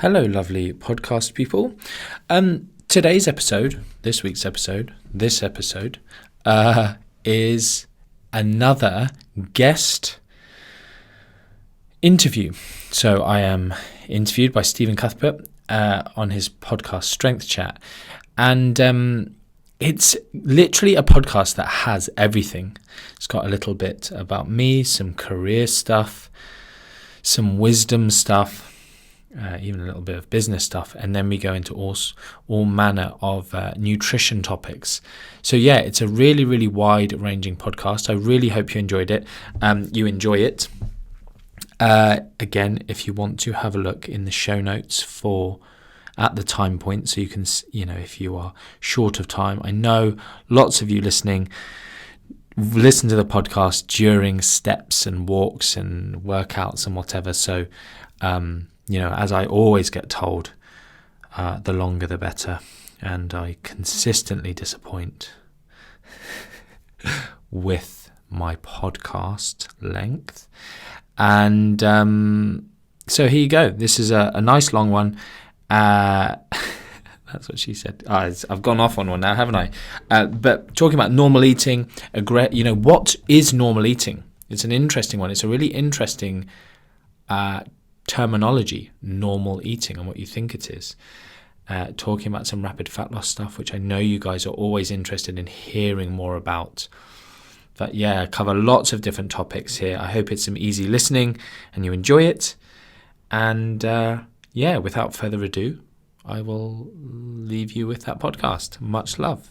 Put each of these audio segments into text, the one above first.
Hello, lovely podcast people. Today's episode, this episode is another guest interview. So I am interviewed by Steven Cuthbert on his podcast Strength Chat, and it's literally a podcast that has everything. It's got a little bit about me, some career stuff, some wisdom stuff, even a little bit of business stuff, and then we go into all manner of nutrition topics. So yeah, it's a really, really wide-ranging podcast. I really hope you enjoyed it. You enjoy it. Again, if you want to have a look in the show notes at the time point, so you can, if you are short of time. I know lots of you listening listen to the podcast during steps and walks and workouts and whatever. So, as I always get told, the longer the better. And I consistently disappoint with my podcast length. And so here you go. This is a nice long one. That's what she said. I've gone off on one now, haven't I? But talking about normal eating, what is normal eating? It's an interesting one. It's a really interesting terminology, normal eating, and what you think it is. Talking about some rapid fat loss stuff, which I know you guys are always interested in hearing more about. But yeah, I cover lots of different topics here. I hope it's some easy listening and you enjoy it. And without further ado, I will leave you with that podcast. Much love.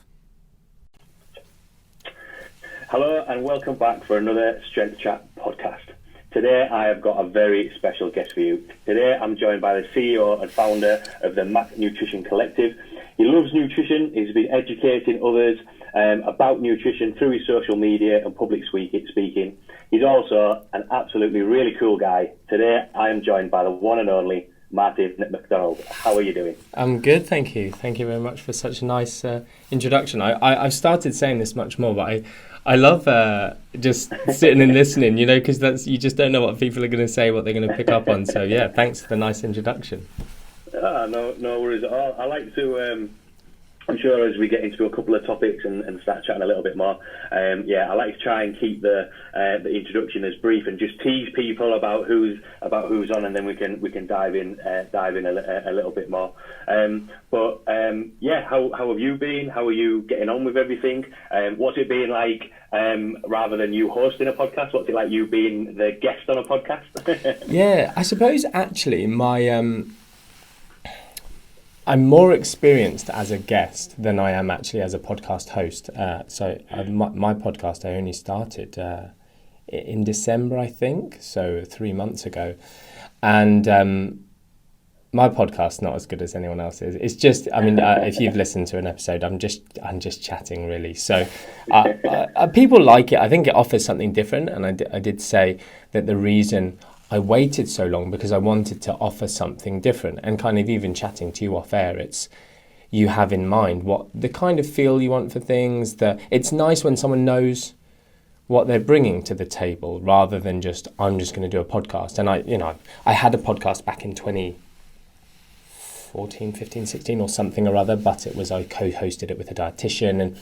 Hello and welcome back for another Strength Chat podcast. Today I have got a very special guest for you. Today I'm joined by the CEO and founder of the Mac Nutrition Collective. He loves nutrition. He's been educating others about nutrition through his social media and public speaking. He's also an absolutely really cool guy. Today I am joined by the one and only Martin McDonald. How are you doing? I'm good, thank you. Thank you very much for such a nice introduction. I've started saying this much more, but I love just sitting and listening, because you just don't know what people are going to say, what they're going to pick up on. So yeah, thanks for the nice introduction. No worries at all. I like to, I'm sure as we get into a couple of topics and start chatting a little bit more, I like to try and keep the introduction as brief and just tease people about who's on, and then we can dive in a little bit more. How have you been? How are you getting on with everything? What's it been like rather than you hosting a podcast? What's it like you being the guest on a podcast? Yeah, I suppose actually I'm more experienced as a guest than I am actually as a podcast host. My podcast, I only started in December, I think, so 3 months ago. And my podcast's not as good as anyone else's. It's just, if you've listened to an episode, I'm just chatting really. So people like it. I think it offers something different. And I did say that the reason I waited so long because I wanted to offer something different, and kind of even chatting to you off air, it's you have in mind what the kind of feel you want for things. It's nice when someone knows what they're bringing to the table rather than just, I'm just going to do a podcast. And I had a podcast back in 2014, 15, 16 or something or other, but I co-hosted it with a dietitian, and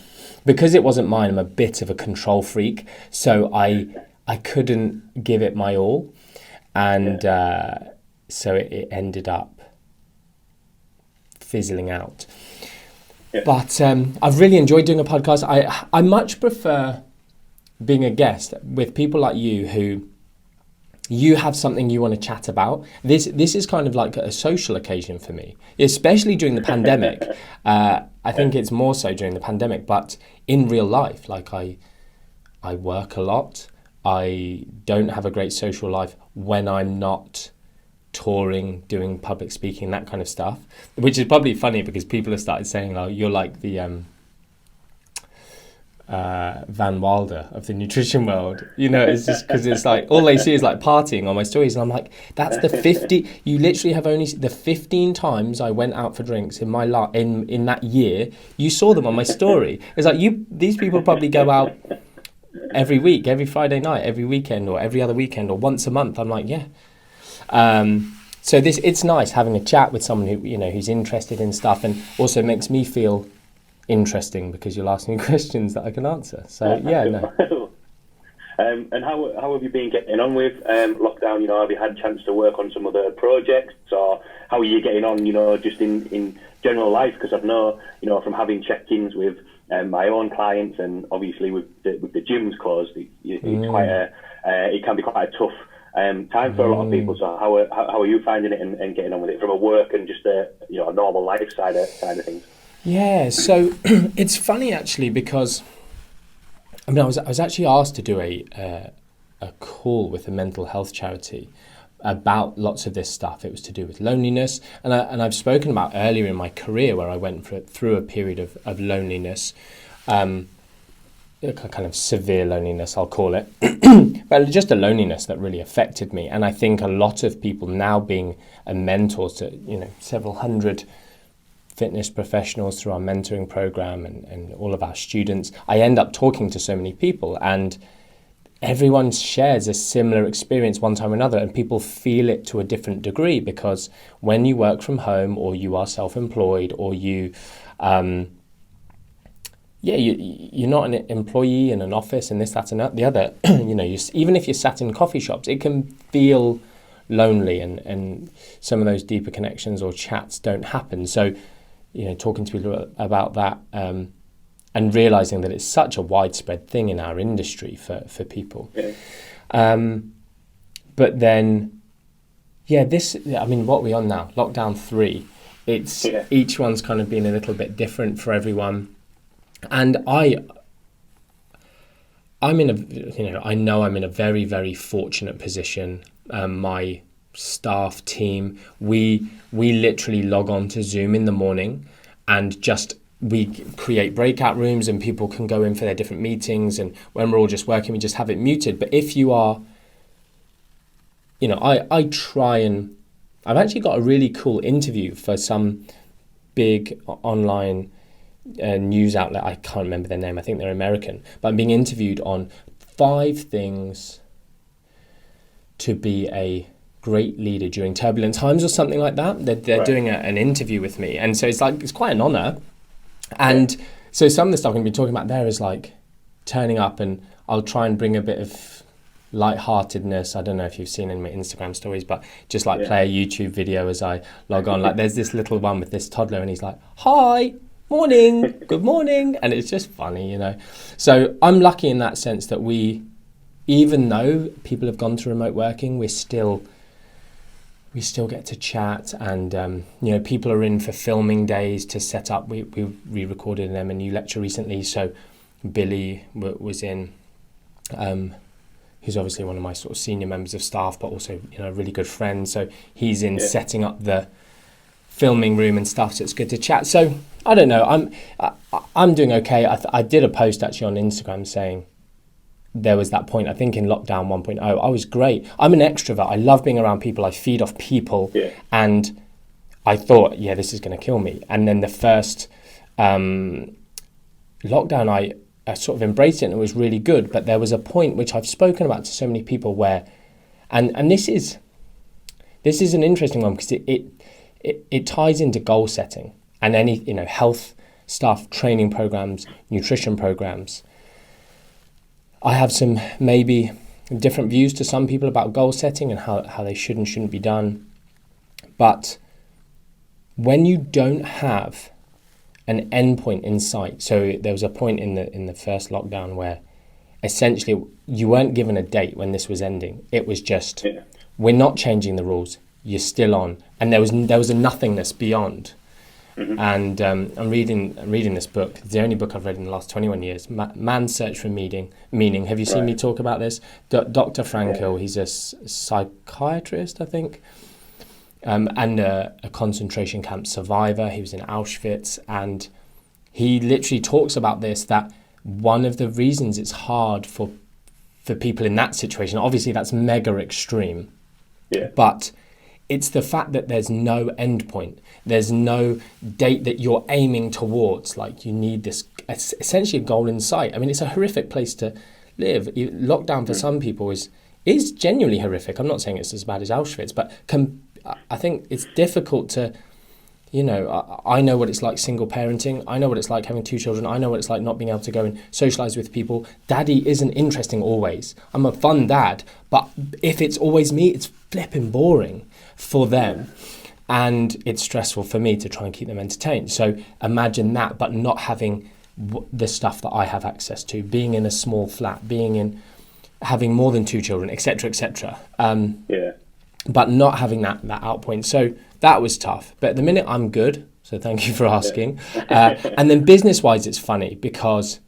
because it wasn't mine, I'm a bit of a control freak, so I couldn't give it my all. And so it ended up fizzling out. Yeah. But I've really enjoyed doing a podcast. I much prefer being a guest with people like you who you have something you want to chat about. This is kind of like a social occasion for me, especially during the pandemic. I think it's more so during the pandemic, but in real life, like I work a lot. I don't have a great social life when I'm not touring, doing public speaking, that kind of stuff, which is probably funny because people have started saying, "Oh, you're like the Van Wilder of the nutrition world." It's just because it's like all they see is like partying on my stories, and I'm like, that's the 50. You literally have only the 15 times I went out for drinks in my in that year. You saw them on my story. It's like these people probably go out every week, every Friday night, every weekend, or every other weekend, or once a month. I'm like, yeah. So it's nice having a chat with someone who, who's interested in stuff, and also makes me feel interesting because you'll ask me questions that I can answer. So yeah, no. And how have you been getting on with lockdown? Have you had a chance to work on some other projects, or how are you getting on? Just in general life, because I know from having check-ins with my own clients, and obviously with the gyms closed, it's quite it can be quite a tough time for a lot of people. So how are you finding it and getting on with it from a work and just a normal life side of things? Yeah, so it's funny actually, because I was actually asked to do a call with a mental health charity about lots of this stuff. It was to do with loneliness, and I've spoken about earlier in my career where I went through a period of loneliness, kind of severe loneliness, I'll call it, but just a loneliness that really affected me. And I think a lot of people now, being a mentor to several hundred fitness professionals through our mentoring program and all of our students, I end up talking to so many people, and everyone shares a similar experience one time or another, and people feel it to a different degree, because when you work from home, or you are self-employed, or you're not an employee in an office and this, that and the other, even if you're sat in coffee shops, it can feel lonely, and some of those deeper connections or chats don't happen. So talking to people about that, and realizing that it's such a widespread thing in our industry for people. Yeah. But then, what are we on now? Lockdown 3. It's each one's kind of been a little bit different for everyone, and I'm in a very, very fortunate position. My staff team, we literally log on to Zoom in the morning, and we create breakout rooms, and people can go in for their different meetings, and when we're all just working, we just have it muted. But if you are, I try, and I've actually got a really cool interview for some big online news outlet. I can't remember their name, I think they're American, but I'm being interviewed on 5 things to be a great leader during turbulent times, or something like that. They're doing an interview with me, and so it's quite an honor. And so some of the stuff I'm going to be talking about there is like turning up, and I'll try and bring a bit of lightheartedness. I don't know if you've seen in my Instagram stories, but just like play a YouTube video as I log on. Like there's this little one with this toddler, and he's like, "Hi, morning, good morning," and it's just funny, So I'm lucky in that sense that even though people have gone to remote working, we still get to chat, and people are in for filming days to set up. We re-recorded an M&U lecture recently, so Billy was in, who's obviously one of my sort of senior members of staff, but also a really good friend. So he's in setting up the filming room and stuff. So it's good to chat. So I don't know. I'm doing okay. I did a post actually on Instagram saying, there was that point, I think in lockdown 1.0, I was great. I'm an extrovert. I love being around people. I feed off people. Yeah. And I thought, this is going to kill me. And then the first lockdown, I sort of embraced it, and it was really good. But there was a point which I've spoken about to so many people where, and this is an interesting one, because it ties into goal setting and any, health stuff, training programs, nutrition programs. I have some maybe different views to some people about goal setting and how they should and shouldn't be done. But when you don't have an endpoint in sight, so there was a point in the first lockdown where essentially you weren't given a date when this was ending. It was just, we're not changing the rules, you're still on. And there was a nothingness beyond. Mm-hmm. And I'm reading this book. It's the only book I've read in the last 21 years. Man's Search for Meaning. Have you seen me talk about this? Dr. Frankl, he's a psychiatrist, I think, and a concentration camp survivor. He was in Auschwitz, and he literally talks about this, that one of the reasons it's hard for people in that situation, obviously that's mega extreme, but it's the fact that there's no end point. There's no date that you're aiming towards. Like, you need this, essentially a goal in sight. I mean, it's a horrific place to live. Lockdown for some people is genuinely horrific. I'm not saying it's as bad as Auschwitz, but I think it's difficult to, you know, I know what it's like single parenting. I know what it's like having 2 children. I know what it's like not being able to go and socialise with people. Daddy isn't interesting always. I'm a fun dad, but if it's always me, it's flipping boring for them. And it's stressful for me to try and keep them entertained. So imagine that, but not having the stuff that I have access to, being in a small flat, having more than 2 children, etc., etc. But not having that out point. So that was tough. But at the minute, I'm good. So thank you for asking. And then business-wise, it's funny because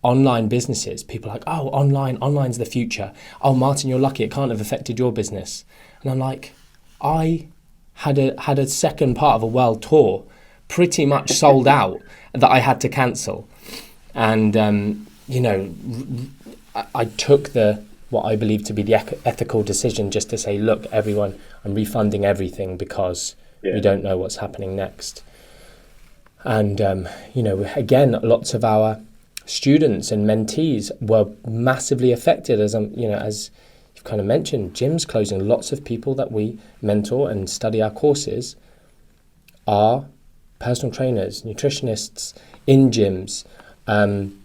online businesses, people are like, oh, online's the future. Oh, Martin, you're lucky. It can't have affected your business. And I'm like, I had a second part of a world tour pretty much sold out that I had to cancel. And, you know, I took what I believe to be the ethical decision just to say, look, everyone, I'm refunding everything because we don't know what's happening next. And, you know, again, lots of our students and mentees were massively affected as you've kind of mentioned, gyms closing. Lots of people that we mentor and study our courses are personal trainers, nutritionists in gyms, and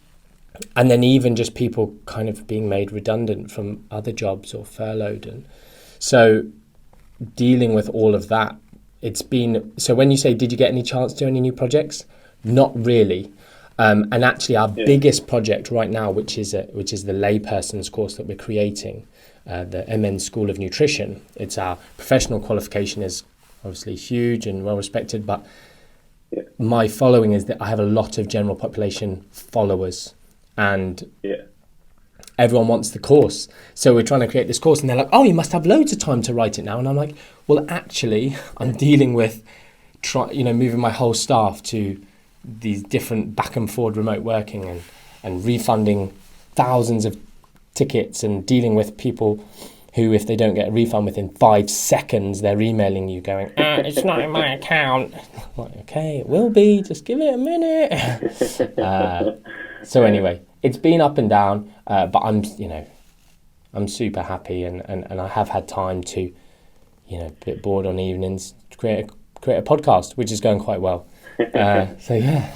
then even just people kind of being made redundant from other jobs or furloughed. And so dealing with all of that, it's been, so when you say, did you get any chance to do any new projects? Not really. And actually our biggest project right now, which is the layperson's course that we're creating, the MN School of Nutrition. It's our professional qualification, is obviously huge and well respected, but my following is that I have a lot of general population followers, and everyone wants the course. So we're trying to create this course and they're like, oh, you must have loads of time to write it now. And I'm like, well, actually, I'm dealing with moving my whole staff to these different back and forward remote working and refunding thousands of tickets and dealing with people who, if they don't get a refund within 5 seconds, they're emailing you going, it's not in my account. I'm like, okay, it will be, just give it a minute. So anyway, it's been up and down, but I'm super happy and I have had time to, a bit bored on evenings, to create a podcast, which is going quite well. So yeah.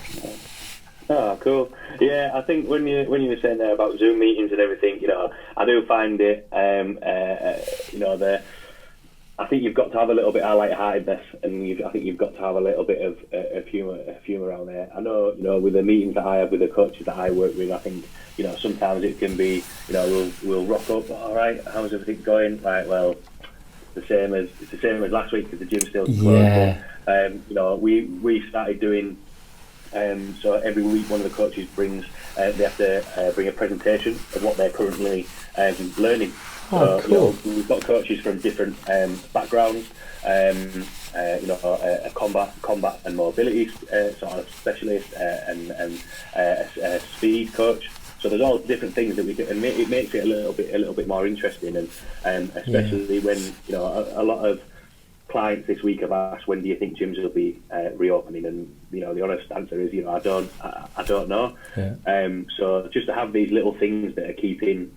Oh, cool. Yeah, I think when you were saying there about Zoom meetings and everything, I do find it, I think you've got to have a little bit of lightheartedness, and I think you've got to have a little bit of humour around there. I know, with the meetings that I have with the coaches that I work with, I think, sometimes it can be, we'll rock up, all right, how's everything going? Right, well, it's the same as last week because the gym's still closed. Yeah. But, we started doing. So every week, one of the coaches brings. They have to bring a presentation of what they're currently learning. Oh, cool. We've got coaches from different backgrounds. A combat and mobility sort of specialist, and a speed coach. So there's all different things that we can, and it makes it a little bit more interesting, and especially when a lot of clients this week have asked, when do you think gyms will be reopening? And the honest answer is, I don't know. Yeah. So just to have these little things that are keeping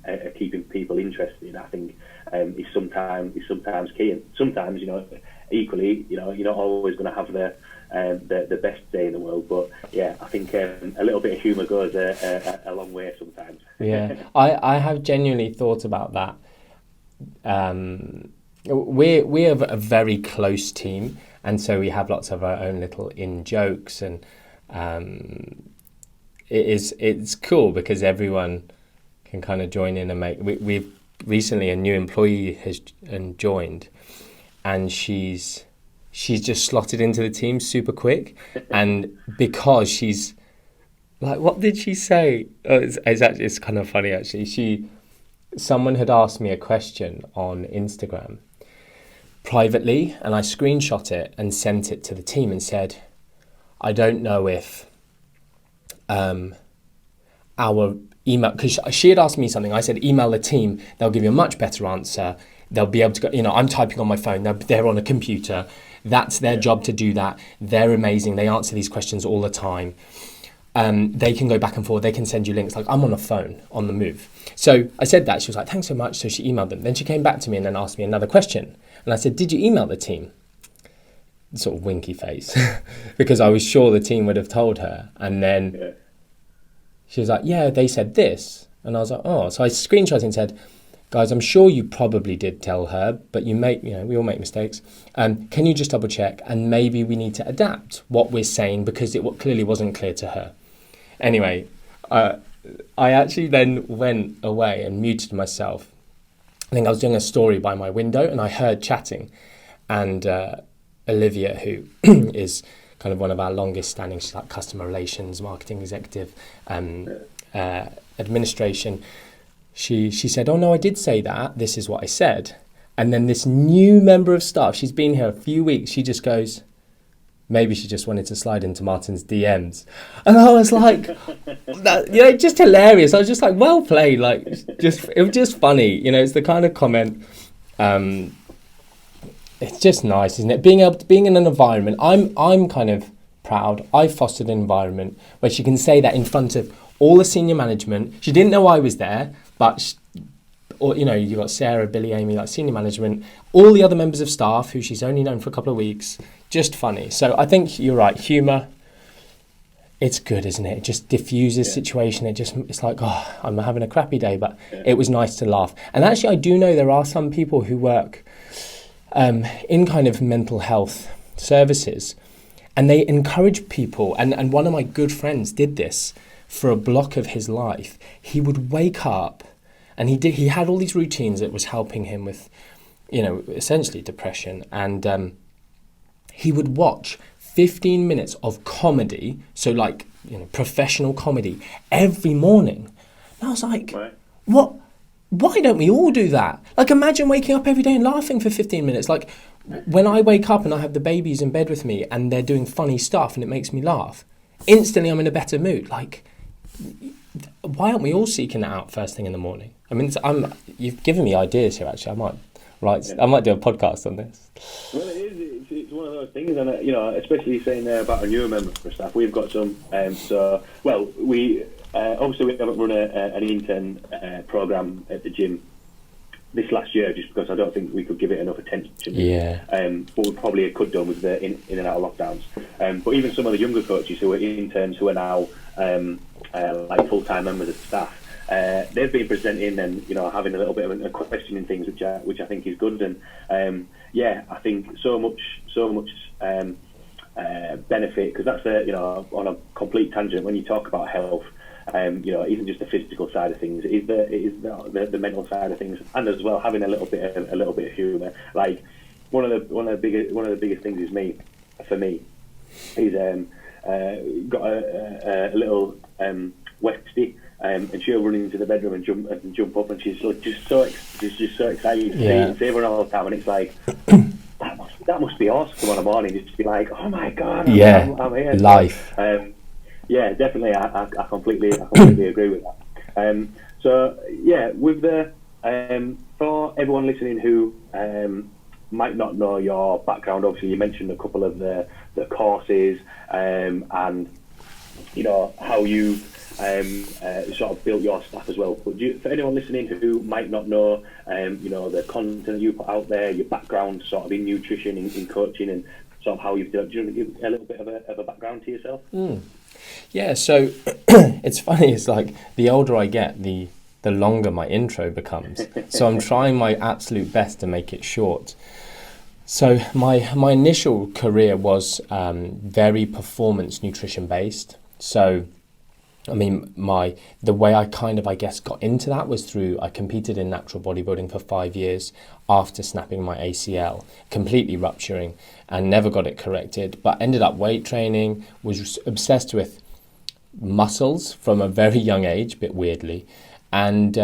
people interested, I think is sometimes key. And sometimes, equally, you're not always going to have the best day in the world. But yeah, I think a little bit of humour goes a long way sometimes. Yeah, I have genuinely thought about that. We have a very close team, and so we have lots of our own little in jokes, and it's cool because everyone can kind of join in and make. We've recently, a new employee has joined, and she's just slotted into the team super quick, and because she's like, what did she say? Oh, it's kind of funny actually. Someone had asked me a question on Instagram privately, and I screenshot it and sent it to the team and said, I don't know if our email, because she had asked me something, I said email the team, they'll give you a much better answer, they'll be able to go, I'm typing on my phone, they're on a computer, that's their job to do that, they're amazing, they answer these questions all the time. They can go back and forth, they can send you links, like I'm on a phone, on the move. So I said that, she was like, thanks so much, so she emailed them. Then she came back to me and then asked me another question. And I said, did you email the team? Sort of winky face, because I was sure the team would have told her. And then she was like, yeah, they said this. And I was like, oh. So I screenshot and said, guys, I'm sure you probably did tell her, but we all make mistakes. Can you just double check? And maybe we need to adapt what we're saying, because it clearly wasn't clear to her. Anyway, I actually then went away and muted myself. I think I was doing a story by my window and I heard chatting, and Olivia, who is kind of one of our longest standing, she's like customer relations, marketing executive, administration, she said, oh no, I did say that, this is what I said. And then this new member of staff, she's been here a few weeks, she just goes, maybe she just wanted to slide into Martin's DMs. And I was like, just hilarious. I was just like, well played. Like, it was just funny. It's the kind of comment, it's just nice, isn't it? Being in an environment, I'm kind of proud. I fostered an environment where she can say that in front of all the senior management. She didn't know I was there, but you got Sarah, Billy, Amy, like senior management, all the other members of staff who she's only known for a couple of weeks. Just funny. So I think you're right. Humour, it's good, isn't it? It just diffuses situation. It's like, oh, I'm having a crappy day, but it was nice to laugh. And actually, I do know there are some people who work in kind of mental health services, and they encourage people. And one of my good friends did this for a block of his life. He would wake up, and he had all these routines that was helping him with, essentially depression. And he would watch 15 minutes of comedy, so like, professional comedy, every morning. And I was like, what? Why don't we all do that? Like, imagine waking up every day and laughing for 15 minutes. Like, when I wake up and I have the babies in bed with me and they're doing funny stuff and it makes me laugh, instantly I'm in a better mood. Like, why aren't we all seeking that out first thing in the morning? I mean, you've given me ideas here, actually. I might do a podcast on this. Well, it is. It's one of those things, and especially saying there about a newer member of staff, we've got some. We obviously we haven't run an intern program at the gym this last year, just because I don't think we could give it enough attention. Yeah. But we probably could done with the in and out of lockdowns. But even some of the younger coaches who are interns, who are now like full-time members of staff, they've been presenting and having a little bit of a questioning things, which I think is good. And I think so much benefit, because that's on a complete tangent. When you talk about health, it isn't just the physical side of things; it is the mental side of things, and as well having a little bit of humour. Like one of the biggest things for me is got a little Westie. And she'll run into the bedroom and jump up, and she's just so excited to see everyone all the time, and it's like that must be awesome on a morning, just to be like, oh my god, I'm here. Life. Definitely, I completely agree with that. With the for everyone listening who might not know your background, obviously you mentioned a couple of the courses and how you sort of built your staff as well. But for anyone listening who might not know, the content that you put out there, your background sort of in nutrition, in coaching, and sort of how you've done, do you want to give a little bit of a background to yourself? Yeah, so it's funny, it's like the older I get, the longer my intro becomes. So I'm trying my absolute best to make it short. So my initial career was very performance nutrition based. So I mean, the way I kind of, I guess, got into that was through, I competed in natural bodybuilding for 5 years after snapping my ACL, completely rupturing, and never got it corrected, but ended up weight training, was obsessed with muscles from a very young age, a bit weirdly, and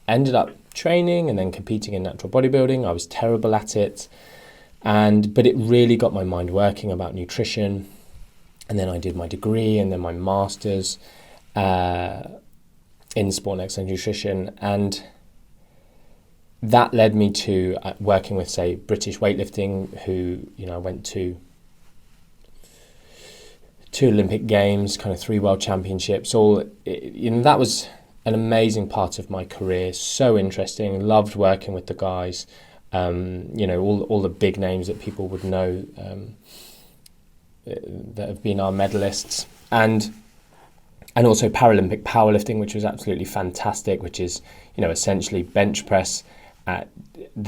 ended up training and then competing in natural bodybuilding. I was terrible at it, but it really got my mind working about nutrition. And then I did my degree and then my master's in sport and exercise nutrition. And that led me to working with, say, British weightlifting, who, I went to 2 Olympic Games, kind of 3 World Championships. That was an amazing part of my career. So interesting. Loved working with the guys. All the big names that people would know that have been our medalists, and also Paralympic powerlifting, which was absolutely fantastic, which is, essentially bench press,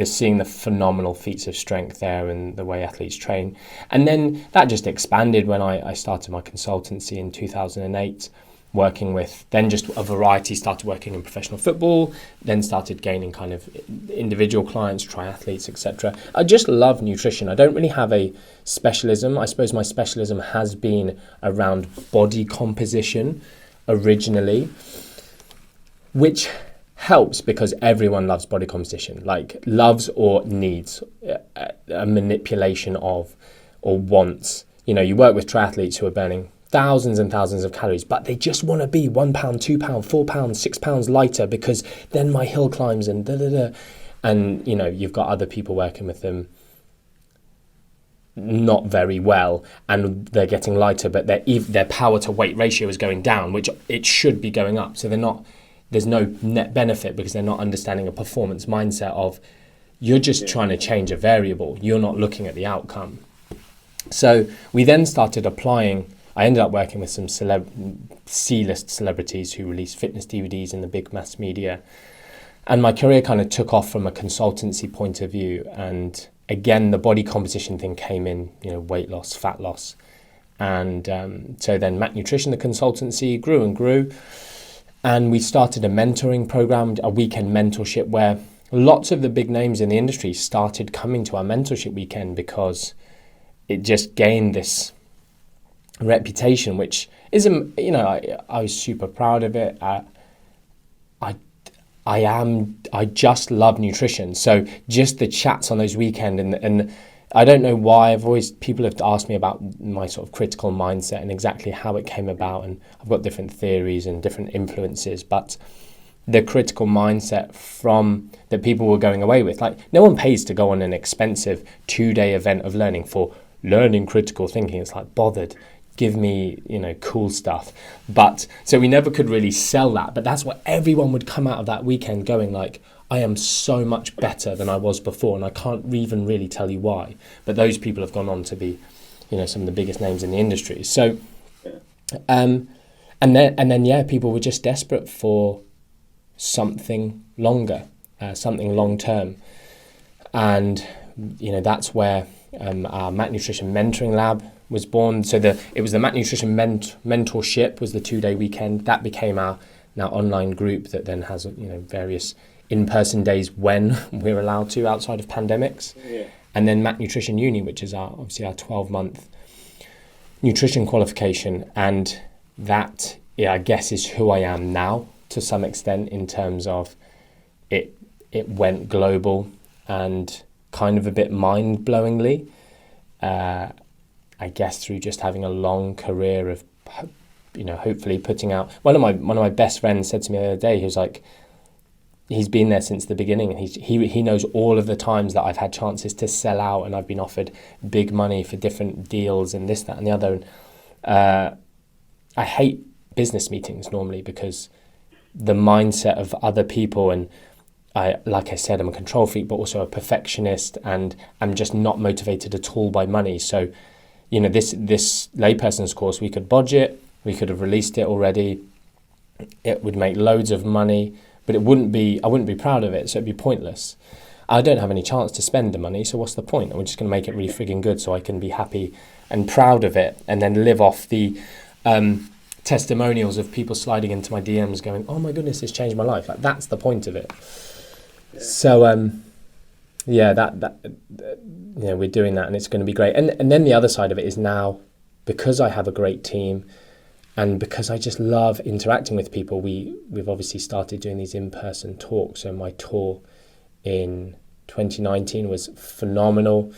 seeing the phenomenal feats of strength there and the way athletes train. And then that just expanded when I started my consultancy in 2008, working with then just a variety, started working in professional football, then started gaining kind of individual clients, triathletes, etc. I just love nutrition. I don't really have a specialism. I suppose my specialism has been around body composition originally, which helps because everyone loves body composition, like loves or needs a manipulation of or wants. You work with triathletes who are burning thousands and thousands of calories, but they just want to be 1 pound, 2 pound, 4 pounds, 6 pounds lighter because then my hill climbs and and you've got other people working with them not very well and they're getting lighter, but their power to weight ratio is going down, which it should be going up. So there's no net benefit because they're not understanding a performance mindset of you're just trying to change a variable. You're not looking at the outcome. So we then started applying. I ended up working with some C-list celebrities who released fitness DVDs in the big mass media. And my career kind of took off from a consultancy point of view. And again, the body composition thing came in, weight loss, fat loss. And so then Mac Nutrition, the consultancy, grew and grew. And we started a mentoring program, a weekend mentorship, where lots of the big names in the industry started coming to our mentorship weekend because it just gained this reputation, which is, I was super proud of it. I just love nutrition. So just the chats on those weekends, and I don't know why people have asked me about my sort of critical mindset and exactly how it came about. And I've got different theories and different influences, but the critical mindset that people were going away with, like no one pays to go on an expensive 2-day event of learning for learning critical thinking. It's like, bothered, give me, cool stuff. But so we never could really sell that, but that's what everyone would come out of that weekend going like, I am so much better than I was before, and I can't even really tell you why. But those people have gone on to be, some of the biggest names in the industry. So, and then people were just desperate for something longer, something long term, and that's where our Mac Nutrition Mentoring Lab was born. So it was the Mac Nutrition Mentorship was the 2-day weekend. That became our now online group that then has various in-person days when we're allowed to outside of pandemics. Yeah. And then Mac Nutrition Uni, which is obviously our 12-month nutrition qualification. And that, I guess, is who I am now to some extent in terms of it went global and kind of a bit mind-blowingly. I guess through just having a long career of, hopefully putting out. One of my best friends said to me the other day, he was like, he's been there since the beginning, and he knows all of the times that I've had chances to sell out and I've been offered big money for different deals and this, that, and the other. I hate business meetings normally because the mindset of other people, and like I said, I'm a control freak, but also a perfectionist, and I'm just not motivated at all by money. So, this layperson's course, we could budget, we could have released it already. It would make loads of money, but I wouldn't be proud of it, so it'd be pointless. I don't have any chance to spend the money, so what's the point? I'm just going to make it really frigging good so I can be happy and proud of it, and then live off the testimonials of people sliding into my DMs going, oh my goodness, it's changed my life. Like, that's the point of it. Yeah. So, we're doing that, and it's going to be great. And then the other side of it is now, because I have a great team, and because I just love interacting with people, we've obviously started doing these in-person talks. So my tour in 2019 was phenomenal.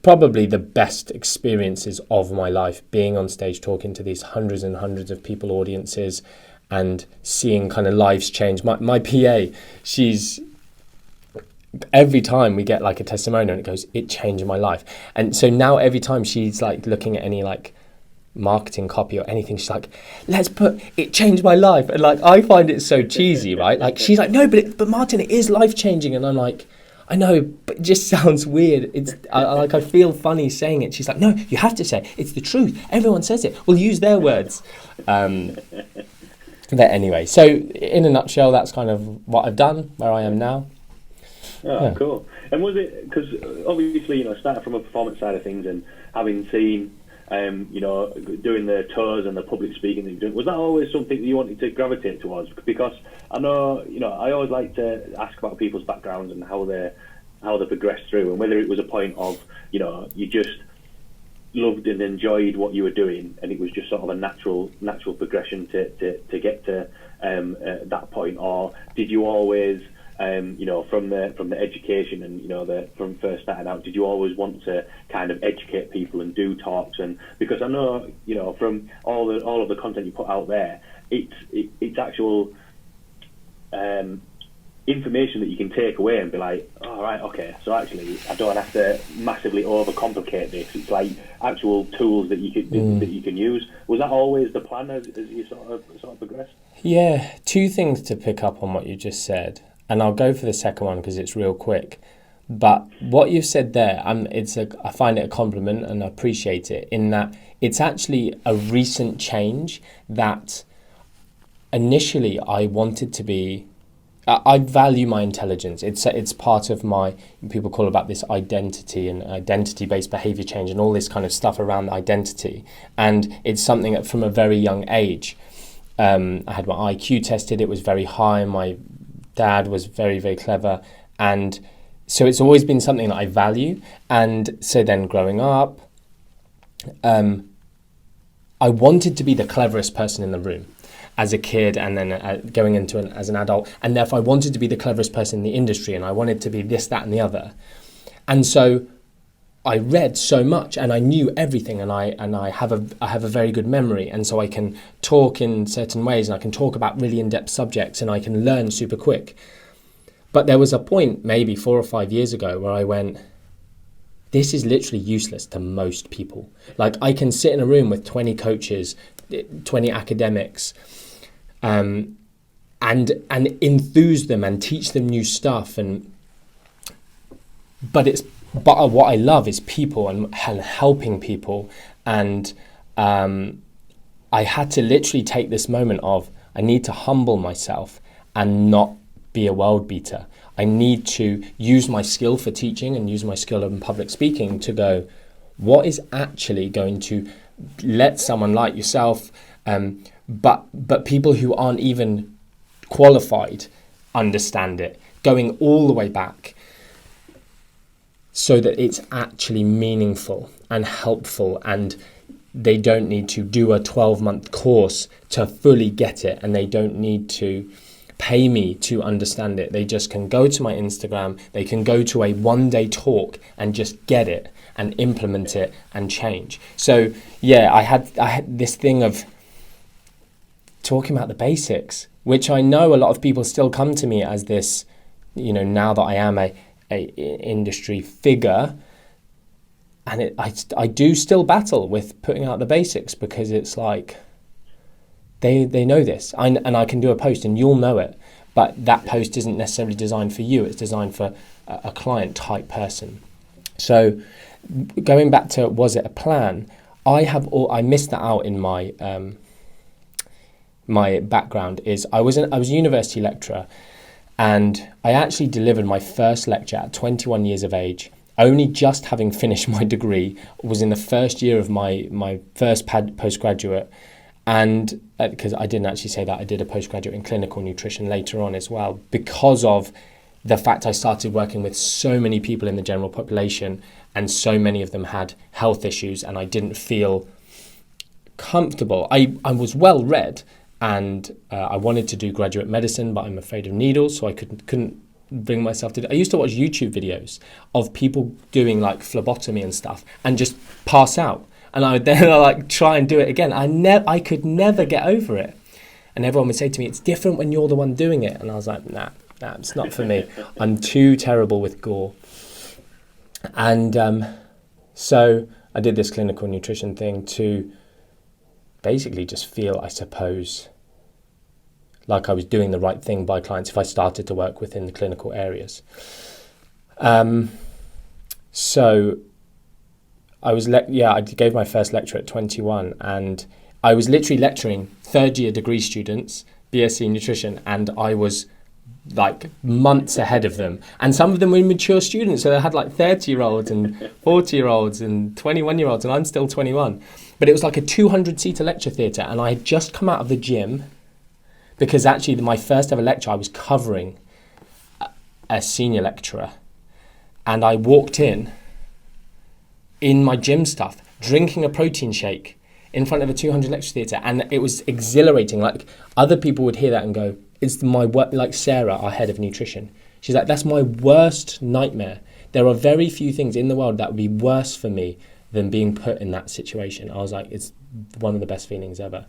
Probably the best experiences of my life, being on stage talking to these hundreds and hundreds of people, audiences, and seeing kind of lives change. My PA, every time we get like a testimonial and it goes, it changed my life. And so now every time she's like looking at any like marketing copy or anything, she's like, let's put it changed my life. And like, I find it so cheesy, right? Like, she's like, no, but Martin, it is life changing. And I'm like, I know, but it just sounds weird. I feel funny saying it. She's like, no, you have to say it. It's the truth. Everyone says it. We'll use their words. But anyway, so in a nutshell, that's kind of what I've done, where I am now. Oh, yeah. Cool. And was it, because obviously, starting from a performance side of things and having seen, doing the tours and the public speaking that you're doing, was that always something that you wanted to gravitate towards? Because I know, I always like to ask about people's backgrounds and how they progressed through, and whether it was a point of, you just loved and enjoyed what you were doing, and it was just sort of a natural progression to get to that point, or did you always, from the education and from first starting out, did you always want to kind of educate people and do talks? And because I know, from all of the content you put out there, it's actual information that you can take away and be like, all right, okay, so actually I don't have to massively overcomplicate this. It's like actual tools that you can use. Was that always the plan as you sort of progressed? Yeah, two things to pick up on what you just said, and I'll go for the second one because it's real quick. But what you've said there, I find it a compliment and I appreciate it, in that it's actually a recent change that initially I wanted to be. I value my intelligence. It's part of my, people call about this identity and identity-based behavior change and all this kind of stuff around identity. And it's something that from a very young age, I had my IQ tested. It was very high. My dad was very, very clever. And so it's always been something that I value. And so then growing up, I wanted to be the cleverest person in the room as a kid, and then going into as an adult, and therefore I wanted to be the cleverest person in the industry, and I wanted to be this, that, and the other. And so I read so much, and I knew everything, and I have a very good memory, and so I can talk in certain ways, and I can talk about really in-depth subjects, and I can learn super quick. But there was a point, maybe 4 or 5 years ago, where I went, this is literally useless to most people. Like, I can sit in a room with 20 coaches, 20 academics, and enthuse them and teach them new stuff, but what I love is people and helping people, and I had to literally take this moment of, I need to humble myself and not be a world beater. I need to use my skill for teaching and use my skill in public speaking to go, what is actually going to let someone like yourself, but people who aren't even qualified understand it, going all the way back, so that it's actually meaningful and helpful, and they don't need to do a 12-month course to fully get it, and they don't need to pay me to understand it. They just can go to my Instagram, they can go to a one-day talk and just get it and implement it and change. So yeah, I had this thing of talking about the basics, which I know a lot of people still come to me as this, now that I am a industry figure, and I do still battle with putting out the basics, because it's like they know this, and I can do a post and you'll know it, but that post isn't necessarily designed for you. It's designed for a client type person. So going back to, was it a plan? I missed that out in my my background. Is I was a university lecturer, and I actually delivered my first lecture at 21 years of age, only just having finished my degree. Was in the first year of my first postgraduate, and because I didn't actually say that, I did a postgraduate in clinical nutrition later on as well, because of the fact I started working with so many people in the general population, and so many of them had health issues, and I didn't feel comfortable. I was well read, and I wanted to do graduate medicine, but I'm afraid of needles, so I couldn't bring myself to do. I used to watch YouTube videos of people doing like phlebotomy and stuff, and just pass out, and I would then like try and do it again. I could never get over it, and everyone would say to me, "It's different when you're the one doing it," and I was like, "Nah, it's not for me. I'm too terrible with gore." And so I did this clinical nutrition thing to basically just feel, I suppose, like I was doing the right thing by clients if I started to work within the clinical areas. So I gave my first lecture at 21, and I was literally lecturing third year degree students, BSc nutrition, and I was like months ahead of them. And some of them were mature students, so they had like 30-year-olds and 40-year-olds and 21-year-olds, and I'm still 21. But it was like a 200-seater lecture theatre, and I had just come out of the gym, because actually my first ever lecture I was covering a senior lecturer, and I walked in my gym stuff, drinking a protein shake in front of a 200 lecture theatre, and it was exhilarating. Like, other people would hear that and go, it's my work. Like Sarah, our head of nutrition, she's like, that's my worst nightmare. There are very few things in the world that would be worse for me than being put in that situation. I was like, it's one of the best feelings ever.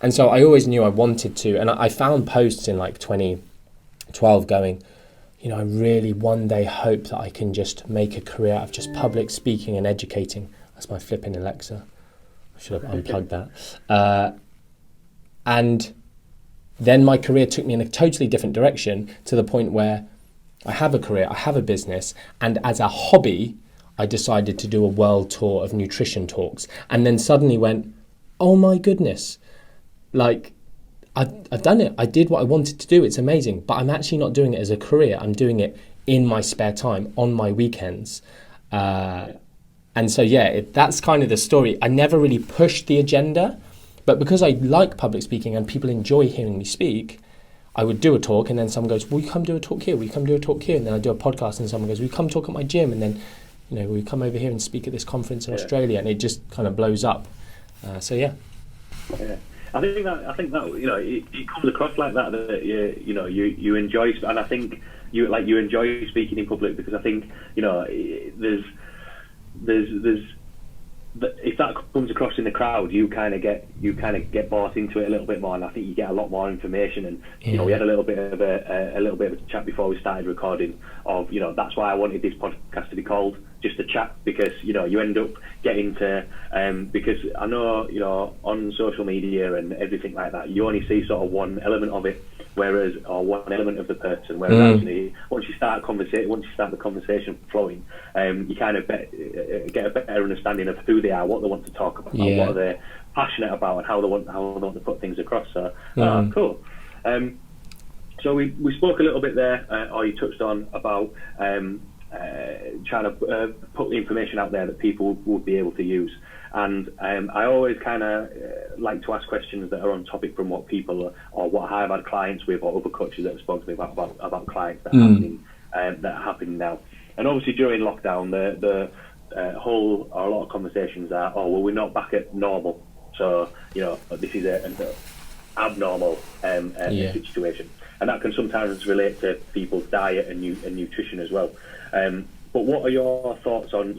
And so I always knew I wanted to, and I found posts in like 2012 going, I really one day hope that I can just make a career out of just public speaking and educating. That's my flipping Alexa. I should have unplugged that. And then my career took me in a totally different direction, to the point where I have a career, I have a business, and as a hobby, I decided to do a world tour of nutrition talks, and then suddenly went, oh my goodness, like, I've done it. I did what I wanted to do. It's amazing. But I'm actually not doing it as a career. I'm doing it in my spare time, on my weekends. And so, that's kind of the story. I never really pushed the agenda, but because I like public speaking and people enjoy hearing me speak, I would do a talk, and then someone goes, will you come do a talk here? Will you come do a talk here? And then I do a podcast, and someone goes, will you come talk at my gym? And then, will you come over here and speak at this conference in Australia? And it just kind of blows up. Yeah. I think that it comes across like that you enjoy, and I think you enjoy speaking in public, because I think there's if that comes across in the crowd, you kind of get bought into it a little bit more, and I think you get a lot more information. And we had a little bit of a chat before we started recording of that's why I wanted this podcast to be called Just a Chat, because you end up getting to because I know on social media and everything like that, you only see sort of one element of it, or one element of the person, whereas actually once you start the conversation flowing, you kind of get a better understanding of who they are, what they want to talk about, what are they passionate about, and how they want to put things across. So cool. So we spoke a little bit there, or you touched on about trying to put the information out there that people would be able to use. And I always kind of like to ask questions that are on topic from what people, or what I've had clients with, or other coaches that have spoken to me about clients that are happening now. And obviously during lockdown, the a lot of conversations are, well, we're not back at normal, so this is an abnormal situation, and that can sometimes relate to people's diet and nutrition as well. But what are your thoughts on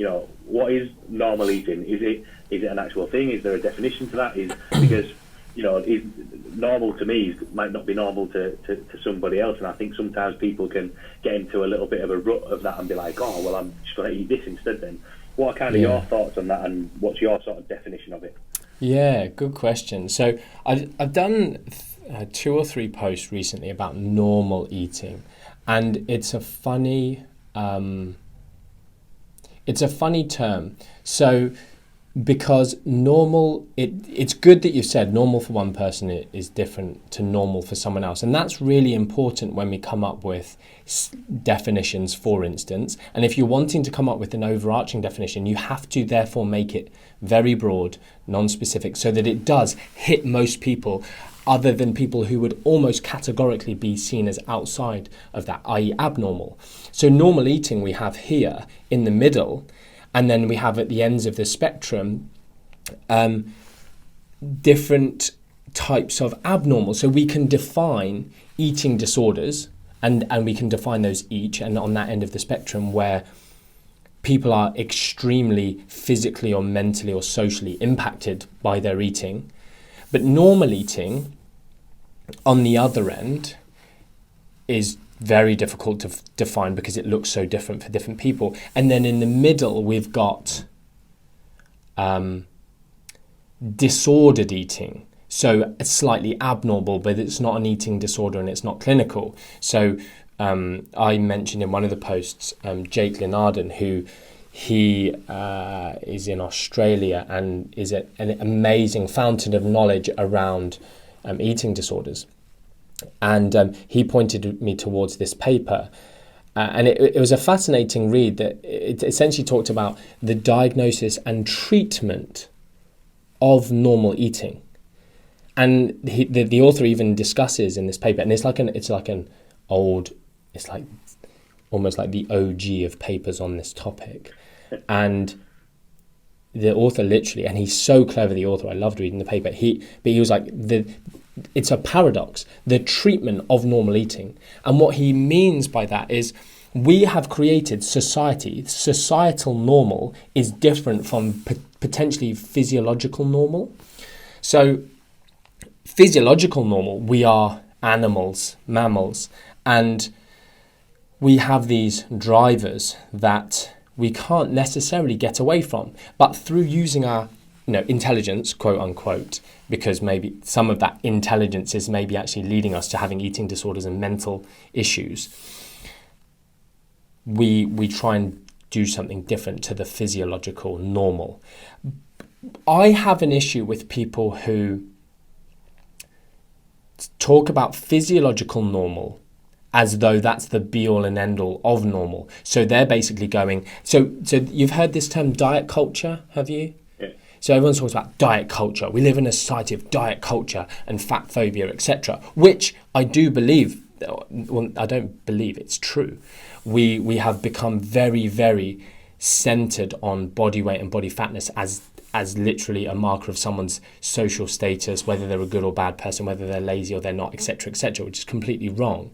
what is normal eating? Is it an actual thing? Is there a definition to that? Because normal to me might not be normal to somebody else, and I think sometimes people can get into a little bit of a rut of that and be like, oh well, I'm just going to eat this instead. Then what are kind of your thoughts on that, and what's your sort of definition of it? Yeah, good question. So I've done 2 or 3 posts recently about normal eating, and it's a funny term. So because normal, it's good that you've said normal for one person is different to normal for someone else, and that's really important when we come up with definitions, for instance. And if you're wanting to come up with an overarching definition, you have to therefore make it very broad, non-specific, so that it does hit most people, other than people who would almost categorically be seen as outside of that, i.e. abnormal. So normal eating we have here in the middle, and then we have at the ends of the spectrum different types of abnormal. So we can define eating disorders, and we can define those each, and on that end of the spectrum where people are extremely physically or mentally or socially impacted by their eating. But normal eating, on the other end, is very difficult to define because it looks so different for different people. And then in the middle, we've got disordered eating. So it's slightly abnormal, but it's not an eating disorder and it's not clinical. So I mentioned in one of the posts, Jake Linarden, who he is in Australia and is an amazing fountain of knowledge around eating disorders. And he pointed me towards this paper. And it was a fascinating read that it essentially talked about the diagnosis and treatment of normal eating. And the author even discusses in this paper, and it's like almost like the OG of papers on this topic. And the author literally, and he's so clever, the author, I loved reading the paper, he was like, it's a paradox, the treatment of normal eating. And what he means by that is we have created societal normal is different from potentially physiological normal. So physiological normal, we are animals, mammals, and we have these drivers that we can't necessarily get away from. But through using our intelligence, quote unquote, because maybe some of that intelligence is maybe actually leading us to having eating disorders and mental issues, we try and do something different to the physiological normal. I have an issue with people who talk about physiological normal as though that's the be-all and end-all of normal. So they're basically going... So you've heard this term diet culture, have you? Yeah. So everyone talks about diet culture. We live in a society of diet culture and fat phobia, etc., which I do believe... Well, I don't believe it's true. We have become very, very centered on body weight and body fatness as literally a marker of someone's social status, whether they're a good or bad person, whether they're lazy or they're not, etc., which is completely wrong.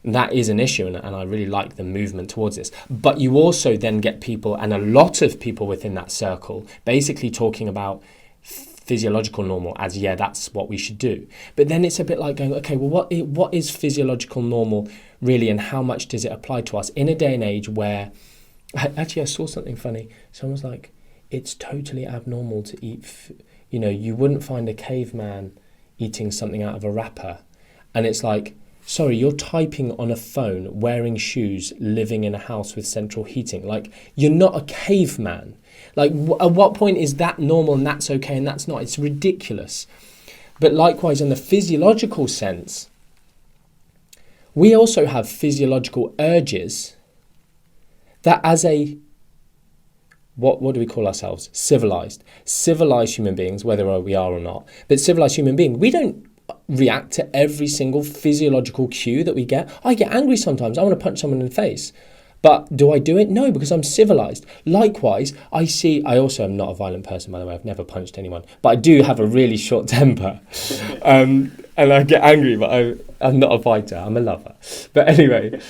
And that is an issue, and I really like the movement towards this. But you also then get people, and a lot of people within that circle, basically talking about physiological normal as, yeah, that's what we should do. But then it's a bit like going, okay, well, what is physiological normal really, and how much does it apply to us in a day and age where... Actually, I saw something funny. Someone was like, it's totally abnormal to eat... you wouldn't find a caveman eating something out of a wrapper. And it's like... Sorry, you're typing on a phone, wearing shoes, living in a house with central heating. Like, you're not a caveman. Like, at what point is that normal and that's okay and that's not? It's ridiculous. But likewise, in the physiological sense, we also have physiological urges that as a... What do we call ourselves? Civilized human beings, whether we are or not. But civilized human being, we don't react to every single physiological cue that we get. I get angry sometimes. I want to punch someone in the face. But do I do it? No, because I'm civilized. Likewise, I also am not a violent person, by the way. I've never punched anyone. But I do have a really short temper. And I get angry, but I'm not a fighter. I'm a lover. But anyway,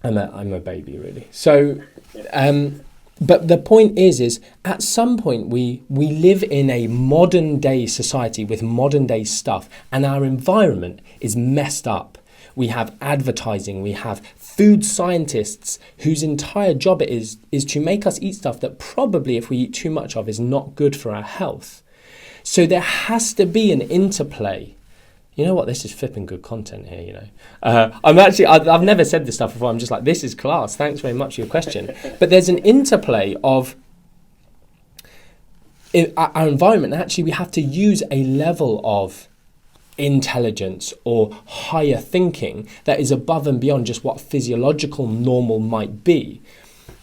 I'm a baby, really. So... But the point is at some point we live in a modern day society with modern day stuff, and our environment is messed up. We have advertising, we have food scientists whose entire job it is to make us eat stuff that probably, if we eat too much of, is not good for our health. So there has to be an interplay. You know what? This is flipping good content here, I've never said this stuff before. I'm just like, this is class. Thanks very much for your question. But there's an interplay of our environment. Actually, we have to use a level of intelligence or higher thinking that is above and beyond just what physiological normal might be.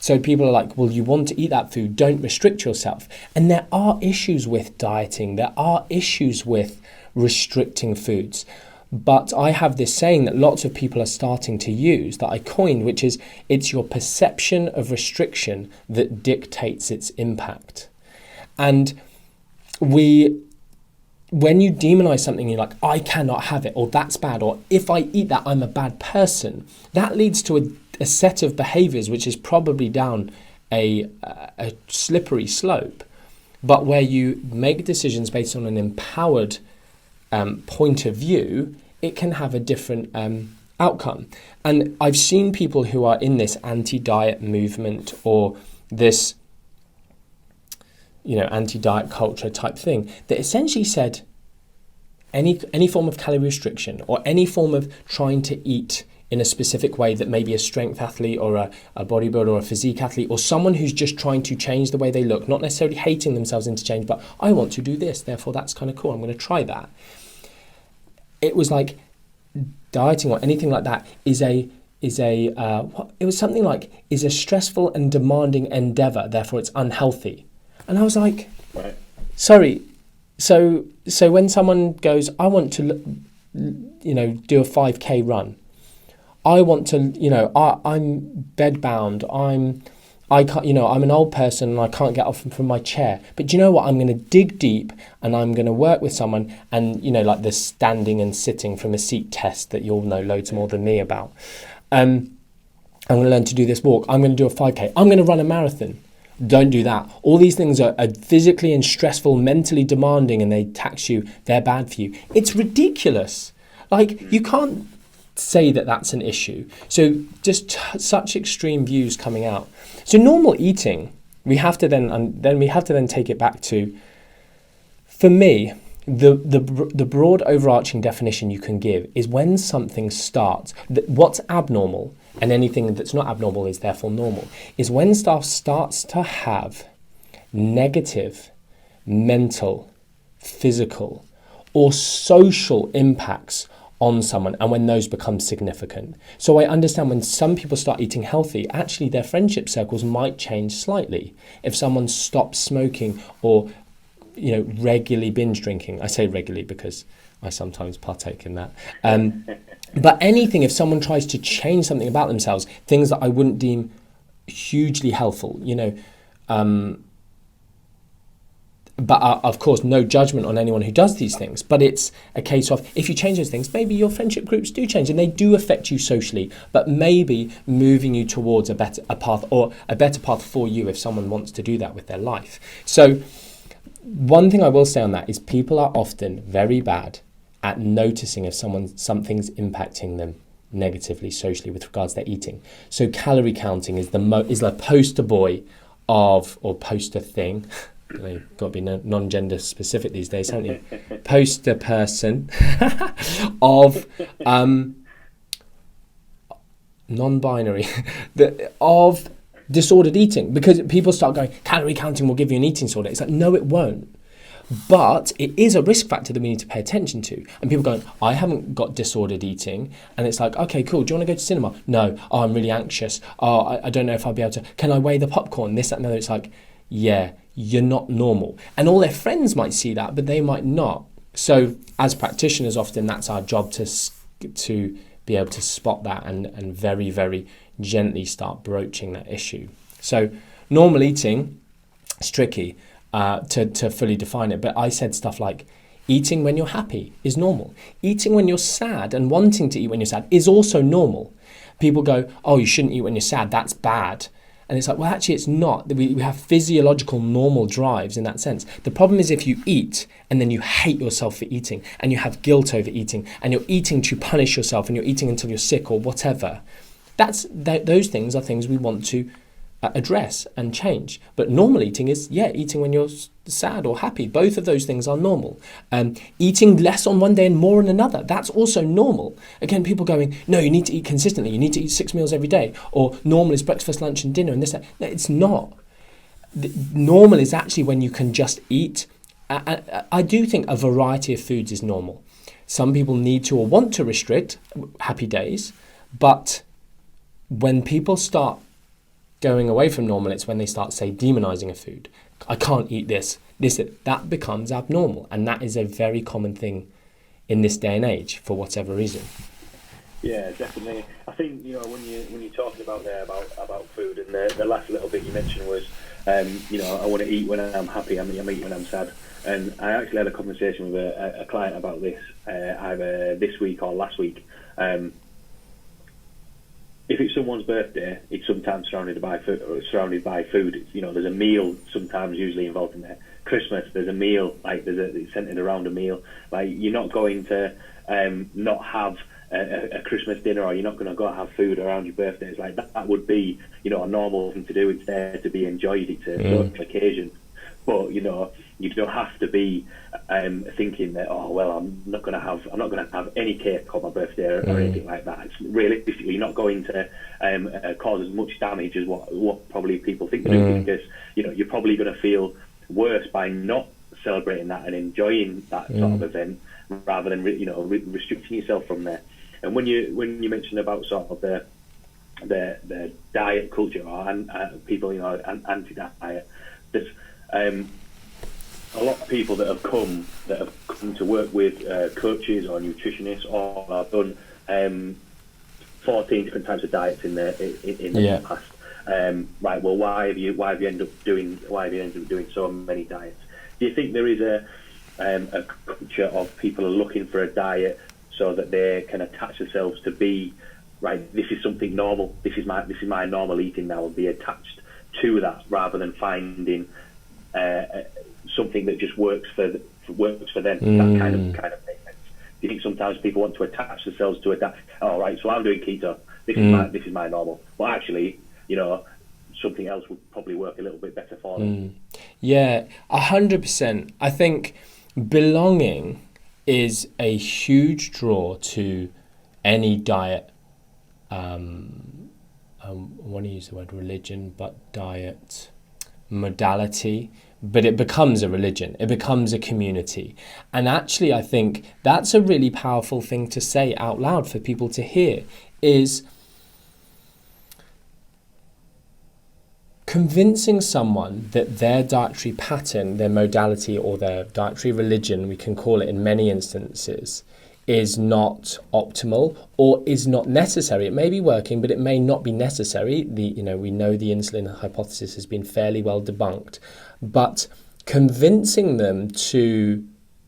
So people are like, well, you want to eat that food, don't restrict yourself. And there are issues with dieting. There are issues with restricting foods. But I have this saying that lots of people are starting to use that I coined, which is, it's your perception of restriction that dictates its impact. And when you demonize something, you're like, I cannot have it, or that's bad, or if I eat that, I'm a bad person. That leads to a set of behaviors which is probably down a slippery slope. But where you make decisions based on an empowered point of view, it can have a different outcome. And I've seen people who are in this anti-diet movement or this anti-diet culture type thing that essentially said any form of calorie restriction or any form of trying to eat in a specific way that maybe a strength athlete or a bodybuilder or a physique athlete or someone who's just trying to change the way they look, not necessarily hating themselves into change, but I want to do this, therefore that's kind of cool, I'm going to try that. It was like dieting or anything like that is a stressful and demanding endeavor, therefore it's unhealthy. And I was like, right. Sorry, so when someone goes, I want to, do a 5K run, I want to, I'm bedbound, I'm an old person and I can't get off from my chair. But do you know what? I'm going to dig deep and I'm going to work with someone and, like the standing and sitting from a seat test that you'll know loads more than me about. I'm going to learn to do this walk. I'm going to do a 5K. I'm going to run a marathon. Don't do that. All these things are physically and stressful, mentally demanding, and they tax you. They're bad for you. It's ridiculous. Like, you can't say that that's an issue. So just such extreme views coming out. So normal eating, we have to then take it back to, for me, the broad overarching definition you can give is when something starts, what's abnormal, and anything that's not abnormal is therefore normal, is when stuff starts to have negative mental, physical, or social impacts on someone, and when those become significant. So I understand when some people start eating healthy, actually their friendship circles might change slightly. If someone stops smoking or regularly binge drinking. I say regularly because I sometimes partake in that. But anything, if someone tries to change something about themselves, things that I wouldn't deem hugely helpful, but of course, no judgment on anyone who does these things. But it's a case of, if you change those things, maybe your friendship groups do change and they do affect you socially, but maybe moving you towards a better path for you if someone wants to do that with their life. So one thing I will say on that is people are often very bad at noticing if something's impacting them negatively socially with regards to their eating. So calorie counting is the poster boy of, or poster thing. You've got to be non-gender specific these days, haven't you? Poster person of non-binary of disordered eating, because people start going, calorie counting will give you an eating disorder. It's like, no, it won't. But it is a risk factor that we need to pay attention to. And people going, I haven't got disordered eating. And it's like, okay, cool. Do you want to go to cinema? No. Oh, I'm really anxious. Oh, I don't know if I'll be able to. Can I weigh the popcorn? This, that, and the other. It's like, yeah, you're not normal. And all their friends might see that, but they might not. So as practitioners, often that's our job to be able to spot that and very, very gently start broaching that issue. So normal eating is tricky to fully define it, but I said stuff like eating when you're happy is normal. Eating when you're sad and wanting to eat when you're sad is also normal. People go, oh, you shouldn't eat when you're sad, that's bad. And it's like, well, actually, it's not. We have physiological normal drives in that sense. The problem is if you eat and then you hate yourself for eating and you have guilt over eating and you're eating to punish yourself and you're eating until you're sick or whatever. Those things are things we want to address and change. But normal eating is, eating when you're sad or happy. Both of those things are normal. Eating less on one day and more on another, that's also normal. Again, people going, no, you need to eat consistently. You need to eat 6 meals every day. Or normal is breakfast, lunch and dinner and this, that. No, it's not. Normal is actually when you can just eat. I do think a variety of foods is normal. Some people need to or want to restrict, happy days. But when people start going away from normal, it's when they start, say, demonizing a food. I can't eat this. That becomes abnormal. And that is a very common thing in this day and age for whatever reason. Yeah, definitely. I think, when you're talking about there about food, and the last little bit you mentioned was, I want to eat when I'm happy, I'm eating when I'm sad. And I actually had a conversation with a client about this either this week or last week. If it's someone's birthday, it's sometimes surrounded by food. It's, there's a meal sometimes usually involved in there. Christmas, there's a meal, it's centered around a meal. Like, you're not going to not have a Christmas dinner, or you're not going to go have food around your birthday. It's like that would be, a normal thing to do. It's there to be enjoyed. It's a social occasion. But you don't have to be thinking that, oh well, I'm not going to have any cake on my birthday or anything like that. It's realistically, you're not going to cause as much damage as what probably people think they're doing, because you're probably going to feel worse by not celebrating that and enjoying that sort of event, rather than restricting yourself from there. And when you mentioned about sort of the diet culture or people anti-diet, there's a lot of people that have come to work with coaches or nutritionists, or have done 14 different types of diets in the past. Right. Well, why have you ended up doing so many diets? Do you think there is a culture of people are looking for a diet so that they can attach themselves to be right? This is something normal. This is my normal eating now, and be attached to that, rather than finding something that just works for them. That kind of makes sense. Do you think sometimes people want to attach themselves to that? Oh, right, so I'm doing keto. This is my normal. Well, actually, something else would probably work a little bit better for them. Yeah, 100%. I think belonging is a huge draw to any diet. I want to use the word religion, but diet modality. But it becomes a religion. It becomes a community. And actually, I think that's a really powerful thing to say out loud for people to hear, is convincing someone that their dietary pattern, their modality, or their dietary religion, we can call it in many instances, is not optimal or is not necessary. It may be working, but it may not be necessary. We know the insulin hypothesis has been fairly well debunked, but convincing them to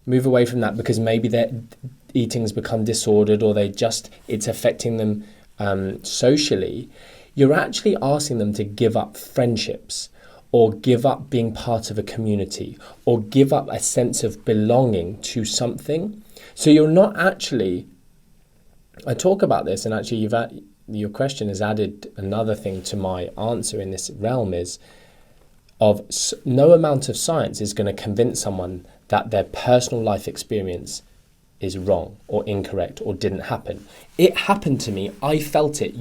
move away from that because maybe their eating's become disordered, or it's affecting them socially, you're actually asking them to give up friendships, or give up being part of a community, or give up a sense of belonging to something. So you're not actually, I talk about this, and actually your question has added another thing to my answer in this realm, is of no amount of science is going to convince someone that their personal life experience is wrong or incorrect or didn't happen. It happened to me. I felt it.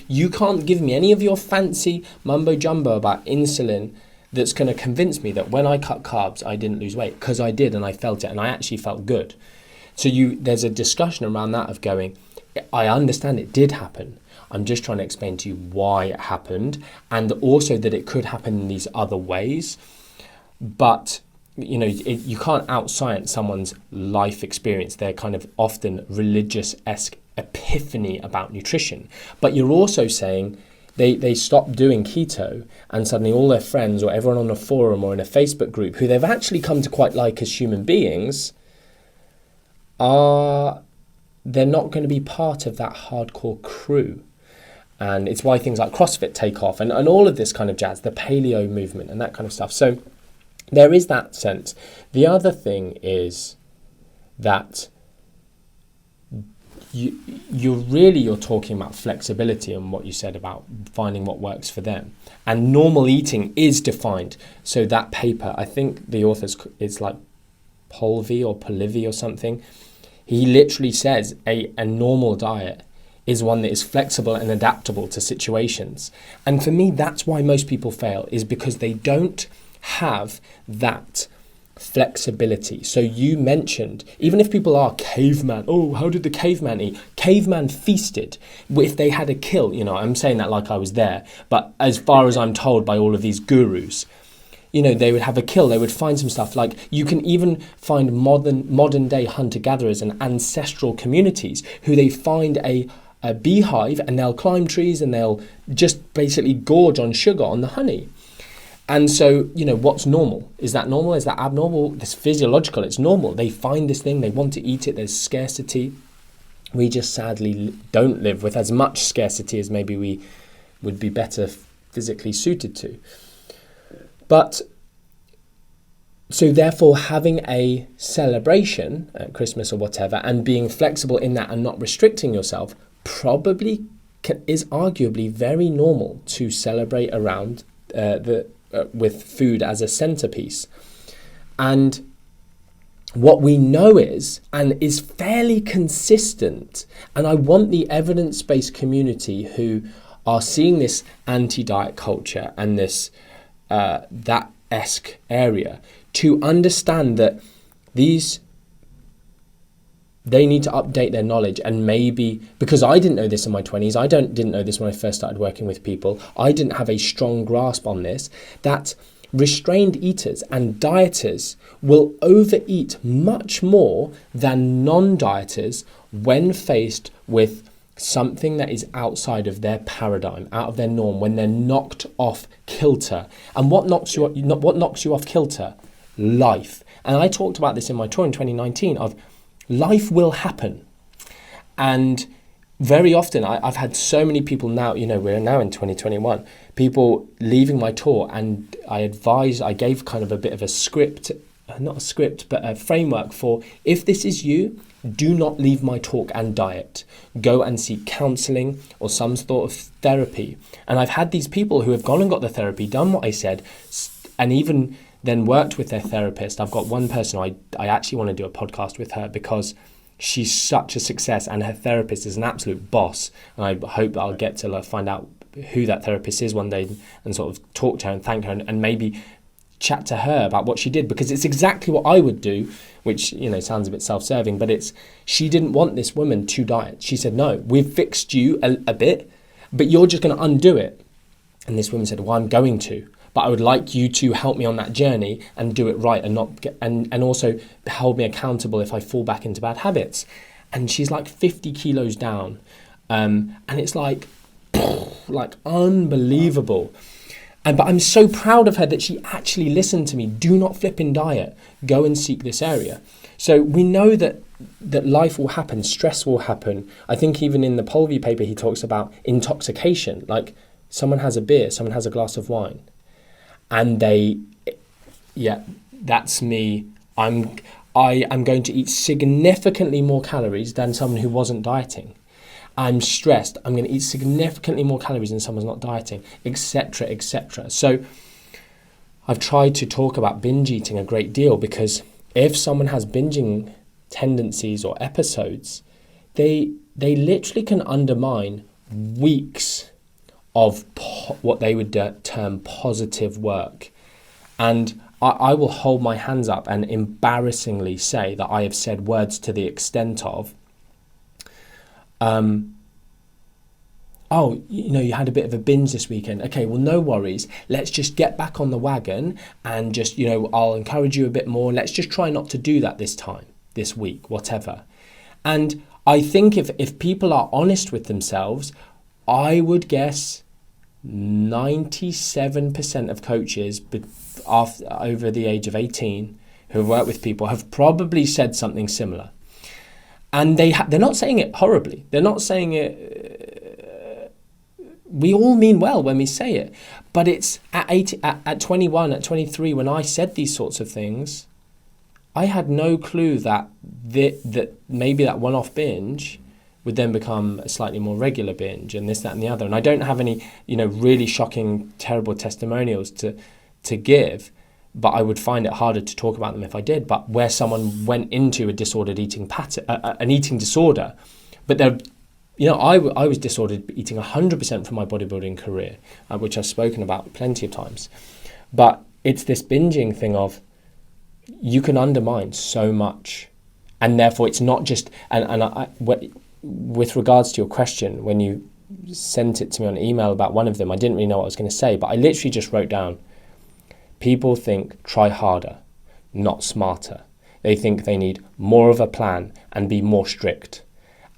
You can't give me any of your fancy mumbo jumbo about insulin that's going to convince me that when I cut carbs, I didn't lose weight, because I did, and I felt it, and I actually felt good. So there's a discussion around that of going, I understand it did happen. I'm just trying to explain to you why it happened, and also that it could happen in these other ways. But you can't out-science someone's life experience, their kind of often religious-esque epiphany about nutrition. But you're also saying they stop doing keto, and suddenly all their friends or everyone on a forum or in a Facebook group who they've actually come to quite like as human beings, they're not going to be part of that hardcore crew. And it's why things like CrossFit take off, and all of this kind of jazz, the paleo movement and that kind of stuff. So there is that sense. The other thing is that you're talking about flexibility and what you said about finding what works for them. And normal eating is defined. So that paper, I think the author's, it's like Polvy or Polivy or something. He literally says a normal diet is one that is flexible and adaptable to situations. And for me, that's why most people fail, is because they don't have that flexibility. So you mentioned, even if people are caveman, oh, how did the caveman eat? Caveman feasted. If they had a kill, I'm saying that like I was there, but as far as I'm told by all of these gurus, they would have a kill. They would find some stuff. Like, you can even find modern day hunter-gatherers and ancestral communities who they find a beehive, and they'll climb trees and they'll just basically gorge on sugar, on the honey. And so, what's normal? Is that normal? Is that abnormal? It's physiological. It's normal. They find this thing. They want to eat it. There's scarcity. We just sadly don't live with as much scarcity as maybe we would be better physically suited to. But so therefore, having a celebration at Christmas or whatever, and being flexible in that and not restricting yourself, probably is arguably very normal to celebrate around with food as a centerpiece. And what we know is, and is fairly consistent, and I want the evidence-based community who are seeing this anti-diet culture and this that-esque area to understand that they need to update their knowledge. And maybe, because I didn't know this in my 20s, I didn't know this when I first started working with people, I didn't have a strong grasp on this, that restrained eaters and dieters will overeat much more than non-dieters when faced with something that is outside of their paradigm, out of their norm, when they're knocked off kilter. And what knocks you off kilter? Life. And I talked about this in my tour in 2019 of life will happen. And very often, I've had so many people now, we're now in 2021, people leaving my tour, and I gave kind of a bit of a script, not a script, but a framework for, if this is you, do not leave my talk and diet. Go and seek counselling or some sort of therapy. And I've had these people who have gone and got the therapy, done what I said, and even then worked with their therapist. I've got one person, I actually want to do a podcast with her because she's such a success, and her therapist is an absolute boss. And I hope that I'll get to find out who that therapist is one day and sort of talk to her and thank her and maybe chat to her about what she did, because it's exactly what I would do, which sounds a bit self-serving, but she didn't want this woman to diet. She said, no, we've fixed you a bit, but you're just going to undo it. And this woman said, well, I'm going to, but I would like you to help me on that journey and do it right, and not and also hold me accountable if I fall back into bad habits. And she's like 50 kilos down, and it's like unbelievable. But I'm so proud of her that she actually listened to me. Do not flip in diet. Go and seek this area. So we know that life will happen, stress will happen. I think even in the Polvey paper he talks about intoxication. Like someone has a beer, someone has a glass of wine, and that's me. I am going to eat significantly more calories than someone who wasn't dieting. I'm stressed, I'm going to eat significantly more calories than someone's not dieting, etc., etc. So I've tried to talk about binge eating a great deal, because if someone has binging tendencies or episodes, they literally can undermine weeks of what they would term positive work. And I will hold my hands up and embarrassingly say that I have said words to the extent of, you had a bit of a binge this weekend. Okay, well, no worries. Let's just get back on the wagon and just, I'll encourage you a bit more. Let's just try not to do that this week, whatever. And I think if people are honest with themselves, I would guess 97% of coaches over the age of 18 who have worked with people have probably said something similar. And they're not saying it horribly. They're not saying it. We all mean well when we say it, but it's at 21, at 23, when I said these sorts of things, I had no clue that maybe that one-off binge would then become a slightly more regular binge, and this, that, and the other. And I don't have any, really shocking, terrible testimonials to give. But I would find it harder to talk about them if I did. But where someone went into a disordered eating pattern, an eating disorder, but I was disordered eating 100% from my bodybuilding career, which I've spoken about plenty of times. But it's this binging thing of, you can undermine so much, and therefore it's not just. With regards to your question, when you sent it to me on email about one of them, I didn't really know what I was going to say, but I literally just wrote down, people think try harder, not smarter. They think they need more of a plan and be more strict.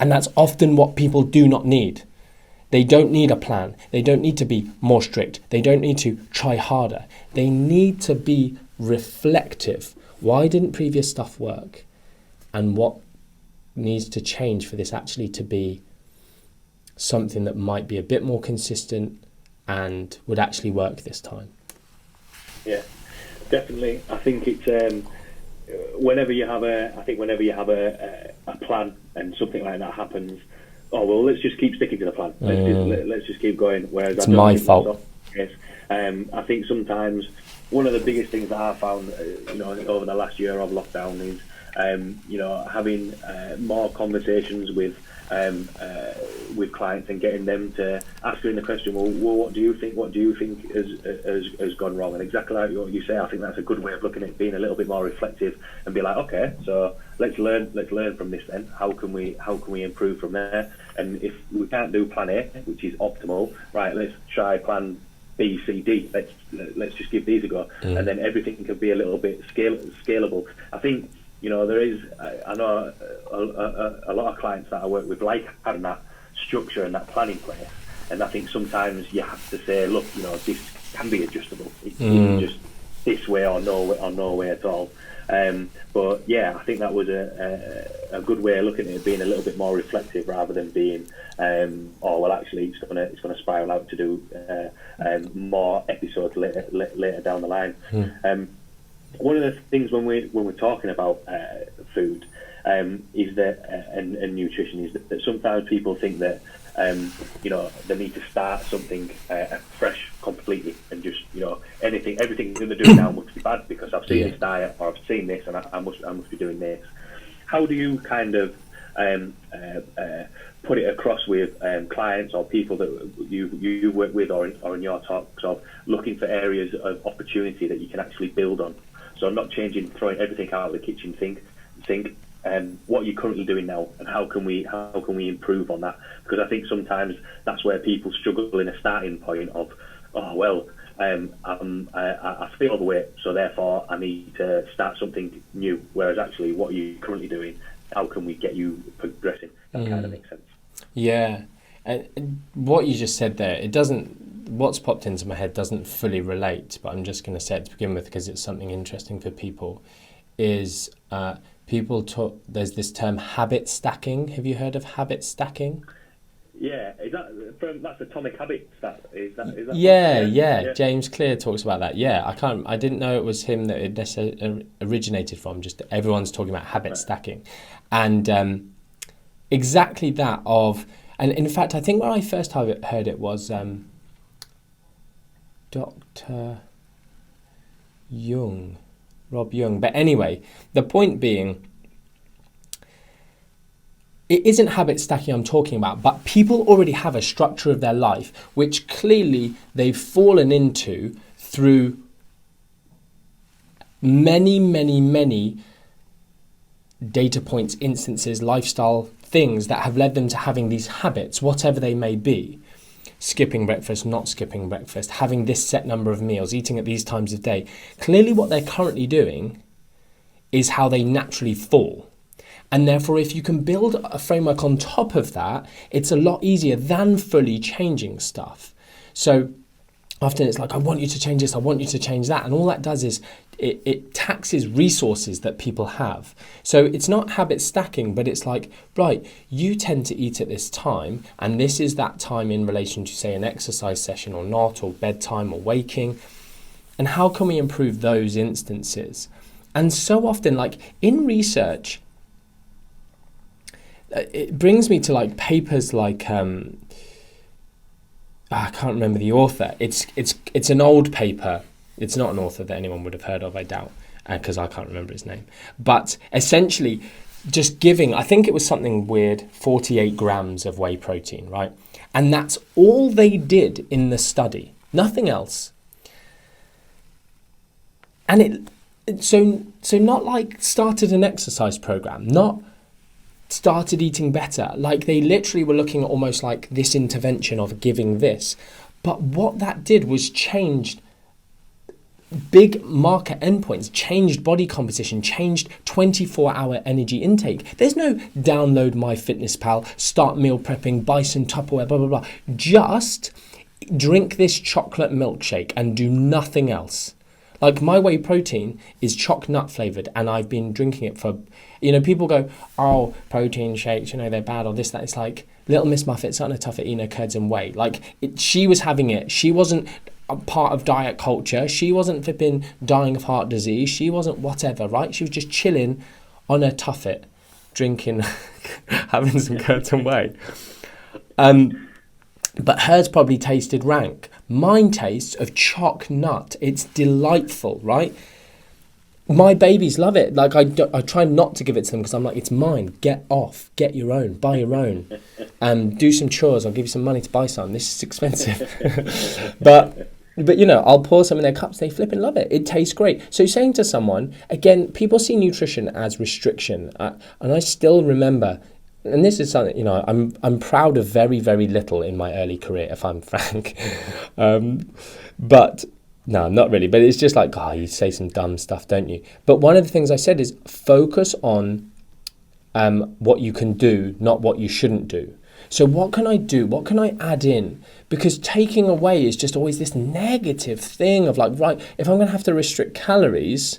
And that's often what people do not need. They don't need a plan. They don't need to be more strict. They don't need to try harder. They need to be reflective. Why didn't previous stuff work? And what needs to change for this actually to be something that might be a bit more consistent and would actually work this time? Yeah, definitely. I think it's whenever you have a plan and something like that happens, let's just keep sticking to the plan. Let's just keep going. Whereas it's my fault. Yes. I think sometimes one of the biggest things that I found, over the last year of lockdown is, having more conversations with clients and getting them to asking the question, well, what do you think? What do you think has gone wrong? And exactly like what you say, I think that's a good way of looking at it, being a little bit more reflective and be like, okay, so let's learn from this then. How can we improve from there? And if we can't do plan A, which is optimal, right, let's try plan B, C, D. Let's just give these a go, and then everything can be a little bit scalable. I think there is. I know a lot of clients that I work with like having that structure and that plan in place, and I think sometimes you have to say, look, this can be adjustable. It's just this way or no way at all. But yeah, I think that was a good way of looking at it, being a little bit more reflective rather than being, actually it's gonna spiral out to do more episodes later down the line. One of the things when we're talking about food is that and nutrition is that sometimes people think that they need to start something fresh completely, and just everything they're doing now must be bad because I've seen this diet or I've seen this and I must be doing this. How do you kind of put it across with clients or people that you work with or in your talks of looking for areas of opportunity that you can actually build on? So not throwing everything out of the kitchen sink. What are you currently doing now, and how can we improve on that? Because I think sometimes that's where people struggle in a starting point of, I feel overweight, so therefore I need to start something new. Whereas actually, what are you currently doing? How can we get you progressing? That kind of makes sense. Yeah, and what you just said there, it doesn't. What's popped into my head doesn't fully relate, but I'm just going to say it to begin with because it's something interesting for people. Is people talk? There's this term habit stacking. Have you heard of habit stacking? Yeah, that's Atomic Habits. Is that? Yeah. James Clear talks about that. Yeah, I didn't know it was him that it originated from. Just everyone's talking about habit stacking, and exactly that of. And in fact, I think when I first heard it was Dr. Rob Young. But anyway, the point being, it isn't habit stacking I'm talking about, but people already have a structure of their life which clearly they've fallen into through many data points, instances, lifestyle things that have led them to having these habits, whatever they may be. Skipping breakfast, not skipping breakfast, having this set number of meals, eating at these times of day. Clearly what they're currently doing is how they naturally fall. And therefore, if you can build a framework on top of that, it's a lot easier than fully changing stuff. So often it's like, I want you to change this, I want you to change that. And all that does is it taxes resources that people have. So it's not habit stacking, but it's like, right, you tend to eat at this time, and this is that time in relation to, say, an exercise session or not, or bedtime or waking. And how can we improve those instances? And so often, like in research, it brings me to like papers like, I can't remember the author. It's an old paper. It's not an author that anyone would have heard of, I doubt, because I can't remember his name. But essentially, just giving, I think it was something weird, 48 grams of whey protein, right? And that's all they did in the study, nothing else. And so not like started an exercise program, not started eating better. Like they literally were looking at almost like this intervention of giving this. But what that did was changed big marker endpoints, changed body composition, changed 24-hour energy intake. There's no download MyFitnessPal, start meal prepping, buy some Tupperware, blah, blah, blah. Just drink this chocolate milkshake and do nothing else. Like my whey protein is choc nut flavored, and I've been drinking it for, people go, oh, protein shakes, they're bad or this, that. It's like Little Miss Muffet's not a tough curds and whey. Like she was having it. She wasn't a part of diet culture. She wasn't flipping dying of heart disease. She wasn't whatever, right? She was just chilling on her tuffet, drinking, having some curds and whey. But hers probably tasted rank. Mine tastes of choc nut. It's delightful, right? My babies love it. Like I try not to give it to them because I'm like, it's mine. Get off. Get your own. Buy your own. Do some chores. I'll give you some money to buy some. This is expensive. But I'll pour some in their cups. They flip and love it. It tastes great. So saying to someone, again, people see nutrition as restriction. And I still remember, and this is something, I'm proud of very, very little in my early career, if I'm frank. But no, not really. But it's just like, you say some dumb stuff, don't you? But one of the things I said is focus on what you can do, not what you shouldn't do. So what can I do? What can I add in? Because taking away is just always this negative thing of like, right, if I'm going to have to restrict calories,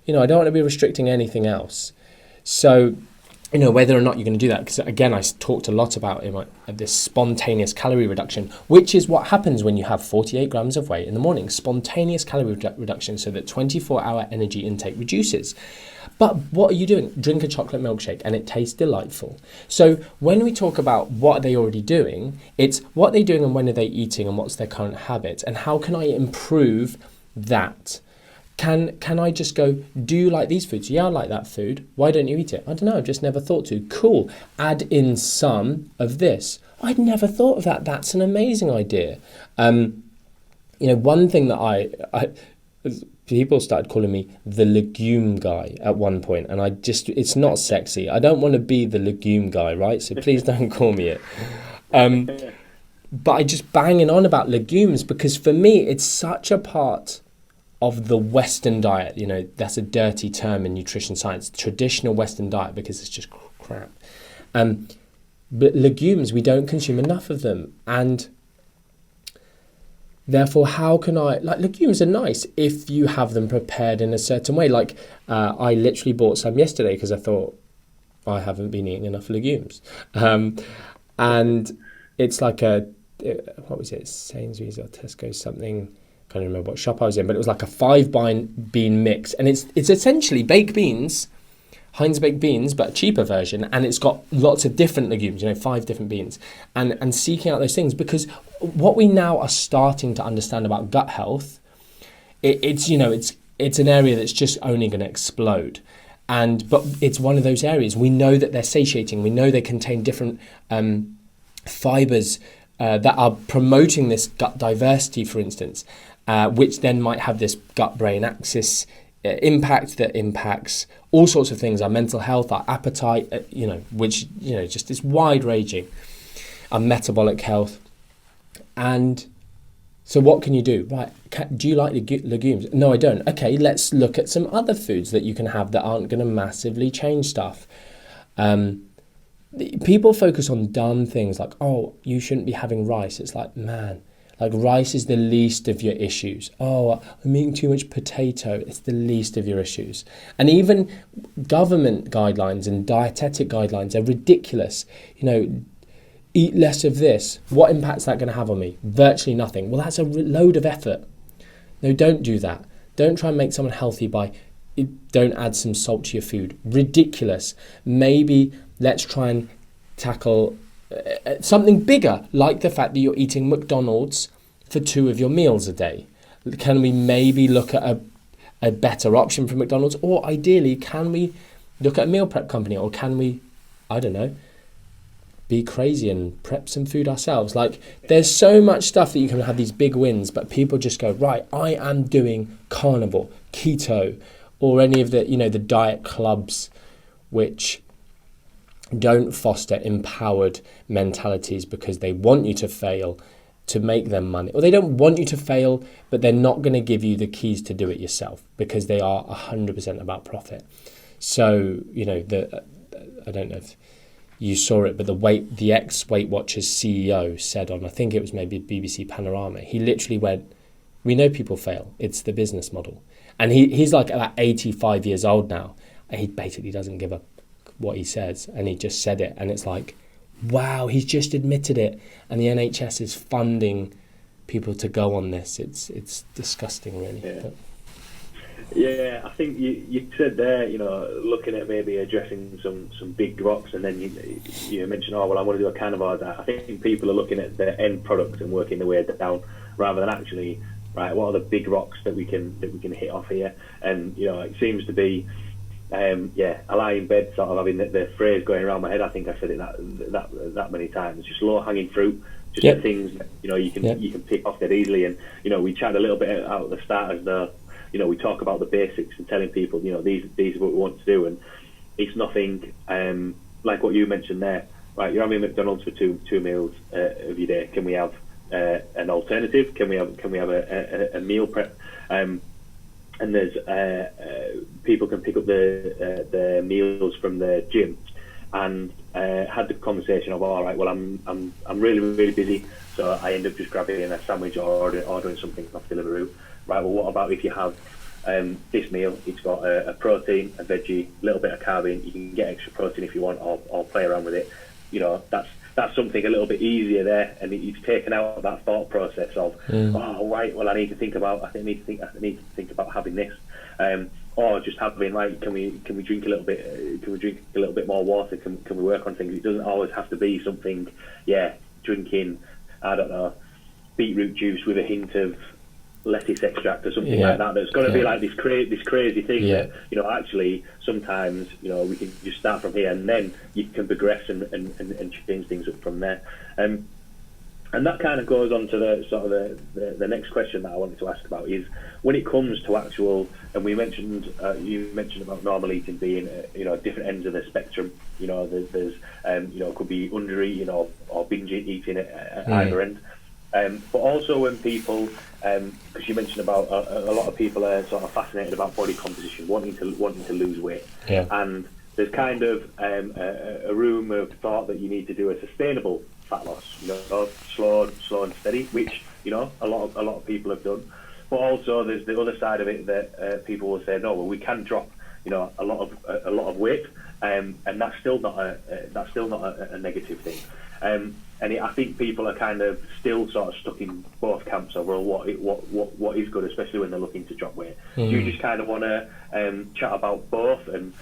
I don't want to be restricting anything else. So, whether or not you're going to do that, because again, I talked a lot about this spontaneous calorie reduction, which is what happens when you have 48 grams of weight in the morning, spontaneous calorie reduction, so that 24-hour energy intake reduces. But what are you doing? Drink a chocolate milkshake and it tastes delightful. So when we talk about what are they already doing, it's what they're doing and when are they eating and what's their current habits and how can I improve that? Can I just go, do you like these foods? Yeah, I like that food. Why don't you eat it? I don't know, I've just never thought to. Cool, add in some of this. I'd never thought of that. That's an amazing idea. One thing that people started calling me the legume guy at one point, and it's not sexy. I don't want to be the legume guy, right? So please don't call me it. But I just banging on about legumes because for me, it's such a part of the Western diet. That's a dirty term in nutrition science, traditional Western diet, because it's just crap. But legumes, we don't consume enough of them. And therefore, how can legumes are nice if you have them prepared in a certain way. Like I literally bought some yesterday because I thought I haven't been eating enough legumes. And it's like what was it? Sainsbury's or Tesco something. I can't remember what shop I was in, but it was like a 5-bean mix. And it's essentially baked beans, Heinz baked beans, but a cheaper version. And it's got lots of different legumes, 5 different beans. And seeking out those things, because what we now are starting to understand about gut health, it's an area that's just only going to explode. But it's one of those areas. We know that they're satiating. We know they contain different fibers that are promoting this gut diversity, for instance, which then might have this gut-brain axis impact that impacts all sorts of things, our mental health, our appetite, which, just is wide-ranging, our metabolic health. And so what can you do? Right, do you like legumes? No, I don't. Okay, let's look at some other foods that you can have that aren't going to massively change stuff. People focus on dumb things like, you shouldn't be having rice. It's like, man, rice is the least of your issues. I'm eating too much potato. It's the least of your issues. And even government guidelines and dietetic guidelines are ridiculous. Eat less of this. What impact's that going to have on me? Virtually nothing. Well, that's a load of effort. No, don't do that. Don't try and make someone healthy don't add some salt to your food. Ridiculous. Maybe let's try and tackle something bigger, like the fact that you're eating McDonald's for 2 of your meals a day. Can we maybe look at a better option for McDonald's? Or ideally, can we look at a meal prep company? Or can we, I don't know, be crazy and prep some food ourselves? There's so much stuff that you can have these big wins, but people just go, right, I am doing carnivore, keto, or any of the, the diet clubs, which don't foster empowered mentalities because they want you to fail to make them money. Or they don't want you to fail, but they're not going to give you the keys to do it yourself because they are 100% about profit. So, I don't know if you saw it, but the ex-Weight Watchers CEO said on, I think it was maybe BBC Panorama, he literally went, we know people fail. It's the business model. And he's like about 85 years old now. And he basically doesn't give a what he says, and he just said it, and it's like, wow, he's just admitted it, and the NHS is funding people to go on this. It's disgusting, really. Yeah. Yeah, I think you said there, looking at maybe addressing some big rocks, and then you mentioned, oh, well, I want to do a carnivore diet. I think people are looking at the end product and working their way down, rather than actually, right, what are the big rocks that we can hit off here? And it seems to be, I lie in bed sort of having the phrase going around my head. I think I said it that many times. Just low hanging fruit, just the things that, you can pick off that easily. And we chatted a little bit out at the start as though, we talk about the basics and telling people, these are what we want to do, and it's nothing like what you mentioned there. Right, you're having McDonald's for two meals of your day. Can we have an alternative? Can we have a meal prep? And there's people can pick up the meals from the gym, and had the conversation of, all right, well, I'm really, really busy, so I end up just grabbing a sandwich or ordering something off Deliveroo. Right, well, what about if you have this meal? It's got a protein, a veggie, a little bit of carb in. You can get extra protein if you want, or play around with it. That's something a little bit easier there, and it's taken out that thought process of, oh, right, well, I need to think about having this, or just having, like, can we drink a little bit? Can we drink a little bit more water? Can we work on things? It doesn't always have to be something. Drinking, I don't know, beetroot juice with a hint of lettuce extract or something like that. That's got to be like this crazy thing that actually sometimes we can just start from here, and then you can progress and change things up from there. And that kind of goes on to the sort of the next question that I wanted to ask about is, when it comes to actual, and you mentioned about normal eating being different ends of the spectrum. There's could be under eating or binge eating at either end. But also when people, because you mentioned about a lot of people are sort of fascinated about body composition, wanting to lose weight, and there's kind of a room of thought that you need to do a sustainable fat loss, slow and steady, which a lot of people have done. But also there's the other side of it that people will say, no, well, we can drop a lot of weight, and that's still not a negative thing. And I think people are kind of still sort of stuck in both camps of, well, what is good, especially when they're looking to drop weight. Do you just kind of want to chat about both, and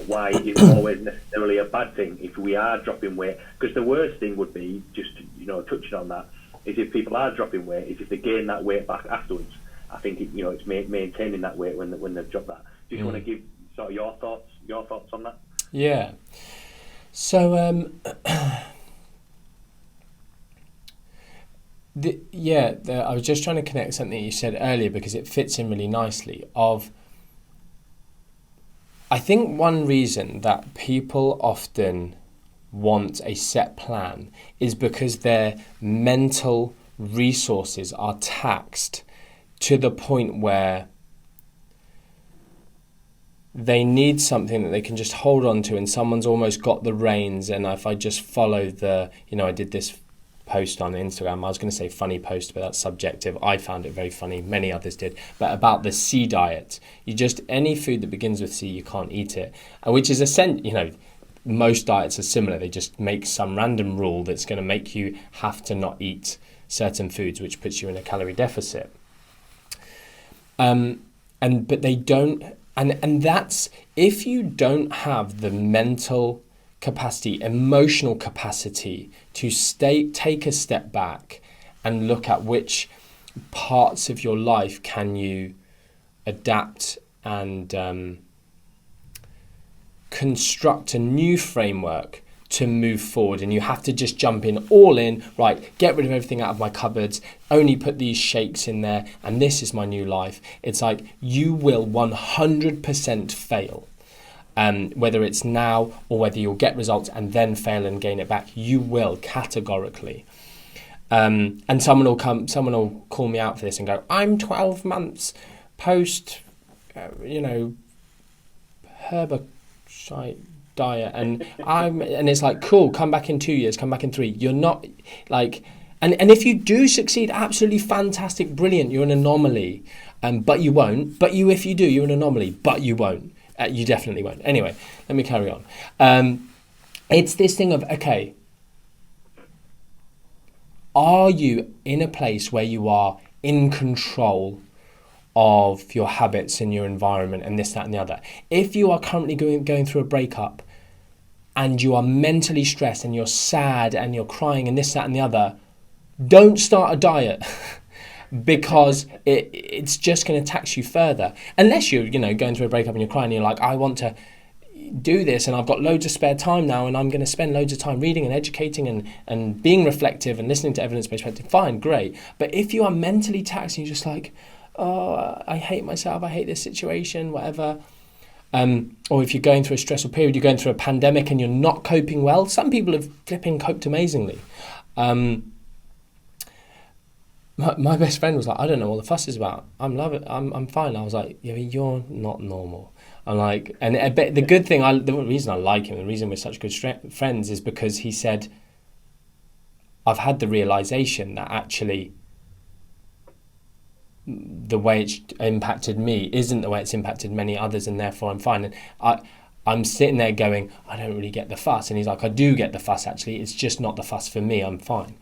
why it's always necessarily a bad thing if we are dropping weight? Because the worst thing would be, just touching on that, is if people are dropping weight, is if they gain that weight back afterwards. I think it's maintaining that weight when they've dropped that. Do you want to give sort of your thoughts on that? Yeah. So I was just trying to connect something you said earlier, because it fits in really nicely. I think one reason that people often want a set plan is because their mental resources are taxed to the point where they need something that they can just hold on to, and someone's almost got the reins. And if I just follow I did this post on Instagram, I was going to say funny post, but that's subjective. I found it very funny, many others did, but about the C diet. Any food that begins with C, you can't eat it, which is most diets are similar. They just make some random rule that's going to make you have to not eat certain foods, which puts you in a calorie deficit. But they don't, and that's, if you don't have the mental capacity, emotional capacity to take a step back and look at which parts of your life can you adapt and construct a new framework to move forward, and you have to just jump in all in, right, get rid of everything out of my cupboards, only put these shakes in there, and this is my new life. It's like you will 100% fail. Whether it's now or whether you'll get results and then fail and gain it back, you will categorically. And someone will call me out for this and go, I'm 12 months post, herbicide diet, and it's like, cool, come back in 2 years, come back in 3. You're not like, and if you do succeed, absolutely fantastic, brilliant, you're an anomaly, but you won't. But if you do, you're an anomaly, but you won't. You definitely won't. Anyway, let me carry on. It's this thing of, okay, are you in a place where you are in control of your habits and your environment and this, that, and the other. If you are currently going through a breakup and you are mentally stressed and you're sad and you're crying and this, that, and the other, don't start a diet because it's just going to tax you further. Unless you're, going through a breakup and you're crying and you're like, I want to do this and I've got loads of spare time now and I'm going to spend loads of time reading and educating and being reflective and listening to evidence-based practice. Fine, great. But if you are mentally taxed and you're just like, oh, I hate myself, I hate this situation, whatever. Or if you're going through a stressful period, you're going through a pandemic and you're not coping well. Some people have flipping coped amazingly. My best friend was like, I don't know what the fuss is about. I'm fine. I was like, yeah, you're not normal. I'm like, and the good thing, the reason I like him, the reason we're such good friends is because he said, I've had the realization that actually the way it's impacted me isn't the way it's impacted many others, and therefore I'm fine. And I'm sitting there going, I don't really get the fuss. And he's like, I do get the fuss, actually. It's just not the fuss for me. I'm fine.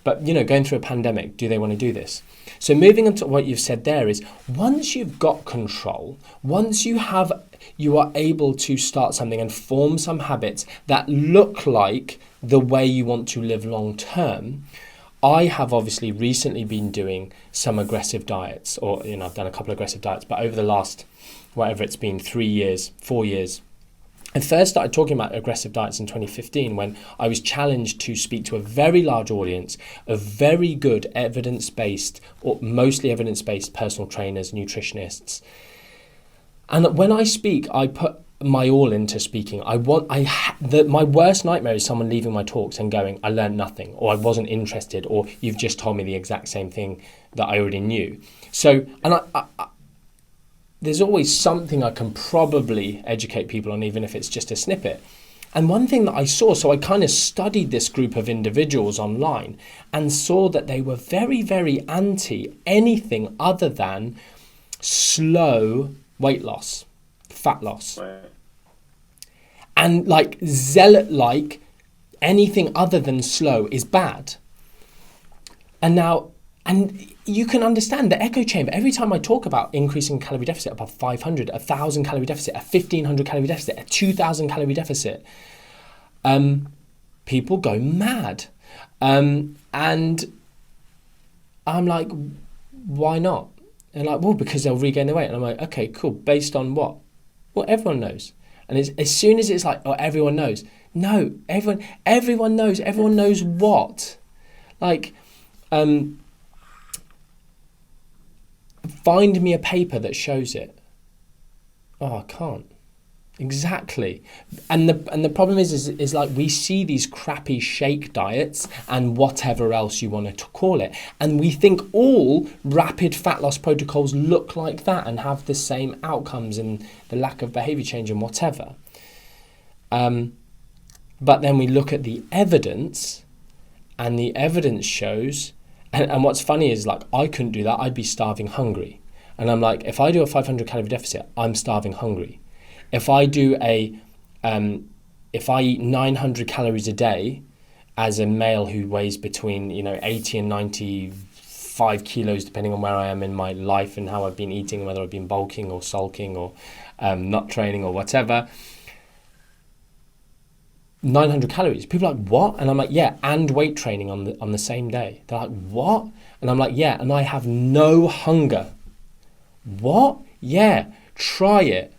But, going through a pandemic, do they want to do this? So moving on to what you've said there is, once you've got control, once you are able to start something and form some habits that look like the way you want to live long term. I have obviously recently been doing some aggressive diets, or, I've done a couple of aggressive diets, but over the last, whatever it's been, 3 years, 4 years, I first started talking about aggressive diets in 2015 when I was challenged to speak to a very large audience of very good evidence-based, or mostly evidence-based personal trainers, nutritionists. And when I speak, I put my all into speaking. My worst nightmare is someone leaving my talks and going, I learned nothing, or I wasn't interested, or you've just told me the exact same thing that I already knew. So, and I there's always something I can probably educate people on, even if it's just a snippet. And one thing that I saw, so I kind of studied this group of individuals online and saw that they were very, very anti anything other than slow weight loss, fat loss. Right. And zealot, anything other than slow is bad. And you can understand the echo chamber. Every time I talk about increasing calorie deficit above 500, 1,000 calorie deficit, a 1,500 calorie deficit, a 2,000 calorie deficit, people go mad. And I'm like, why not? And like, well, because they'll regain their weight. And I'm like, okay, cool. Based on what? Well, everyone knows. And as soon as it's like, oh, everyone knows. No, everyone knows. Everyone knows what? Find me a paper that shows it. Oh, I can't. Exactly. And the problem is like we see these crappy shake diets and whatever else you want to call it, and we think all rapid fat loss protocols look like that and have the same outcomes and the lack of behavior change and whatever. But then we look at the evidence, and the evidence shows. And what's funny is I couldn't do that. I'd be starving hungry. And I'm like, if I do a 500 calorie deficit, I'm starving hungry. If I do if I eat 900 calories a day as a male who weighs between 80 and 95 kilos, depending on where I am in my life and how I've been eating, whether I've been bulking or sulking or not training or whatever, 900 calories. People are like, what? And I'm like, yeah, and weight training on the same day. They're like, what? And I'm like, yeah, and I have no hunger. What? Yeah, try it.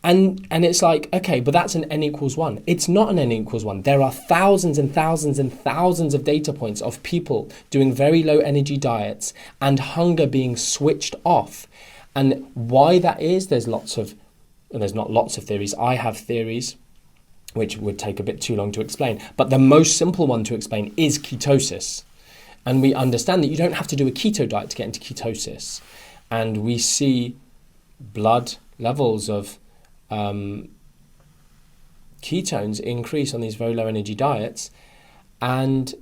And it's like, okay, but that's an N=1. It's not an N=1. There are thousands and thousands and thousands of data points of people doing very low energy diets and hunger being switched off. And why that is, there's not lots of theories. I have theories, which would take a bit too long to explain. But the most simple one to explain is ketosis. And we understand that you don't have to do a keto diet to get into ketosis. And we see blood levels of ketones increase on these very low energy diets. And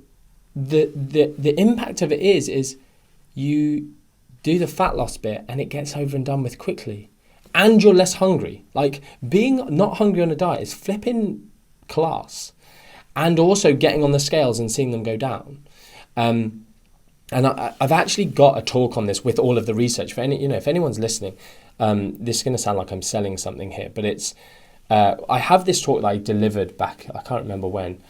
the impact of it is you do the fat loss bit and it gets over and done with quickly. And you're less hungry. Being not hungry on a diet is flipping class. And also getting on the scales and seeing them go down. And I've actually got a talk on this with all of the research. For any, if anyone's listening, this is going to sound like I'm selling something here, but it's I have this talk that I delivered back, I can't remember when,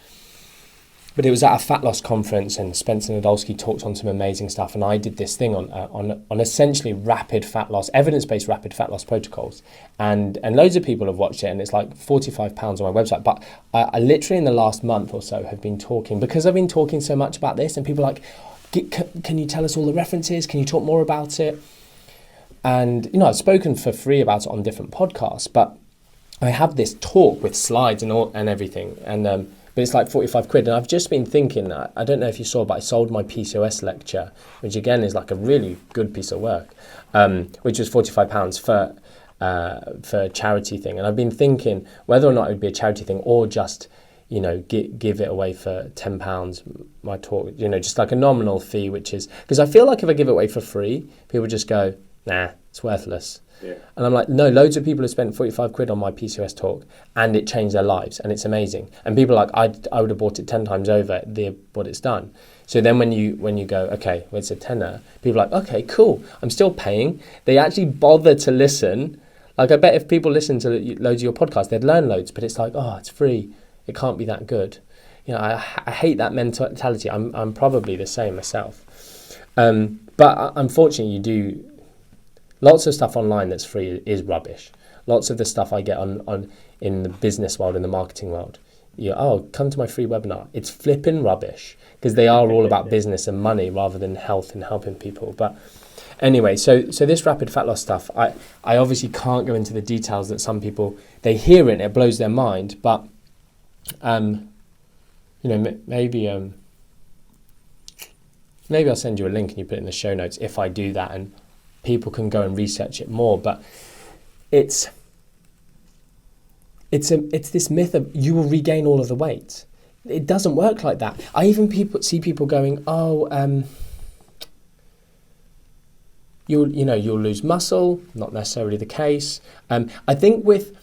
but it was at a fat loss conference, and Spencer Nadolski talked on some amazing stuff, and I did this thing on essentially rapid fat loss, evidence-based rapid fat loss protocols, and loads of people have watched it, and it's like £45 on my website. But I literally in the last month or so have been talking, because I've been talking so much about this, and people are like, can you tell us all the references? Can you talk more about it? And I've spoken for free about it on different podcasts, but I have this talk with slides and everything, and but it's like 45 quid. And I've just been thinking, I don't know if you saw, but I sold my PCOS lecture, which again is like a really good piece of work, which was £45 for a charity thing. And I've been thinking whether or not it would be a charity thing, or just, give it away for £10, my talk, just like a nominal fee, which is, because I feel like if I give it away for free, people just go, nah, it's worthless. Yeah. And I'm like, no, loads of people have spent 45 quid on my PCOS talk, and it changed their lives, and it's amazing. And people are like, I would have bought it 10 times over what it's done. So then when you go, okay, well, it's a tenner, people are like, okay, cool, I'm still paying. They actually bother to listen. Like, I bet if people listen to loads of your podcasts, they'd learn loads, but it's like, oh, it's free, it can't be that good. I hate that mentality. I'm probably the same myself. But unfortunately, you do. Lots of stuff online that's free is rubbish. Lots of the stuff I get on in the business world, in the marketing world, come to my free webinar. It's flipping rubbish, because they are all about business and money rather than health and helping people. But anyway, so this rapid fat loss stuff, I obviously can't go into the details that some people, they hear it and it blows their mind. But maybe I'll send you a link and you put it in the show notes if I do that, and people can go and research it more. But it's this myth of you will regain all of the weight. It doesn't work like that. I even see people going, you'll lose muscle. Not necessarily the case. I think with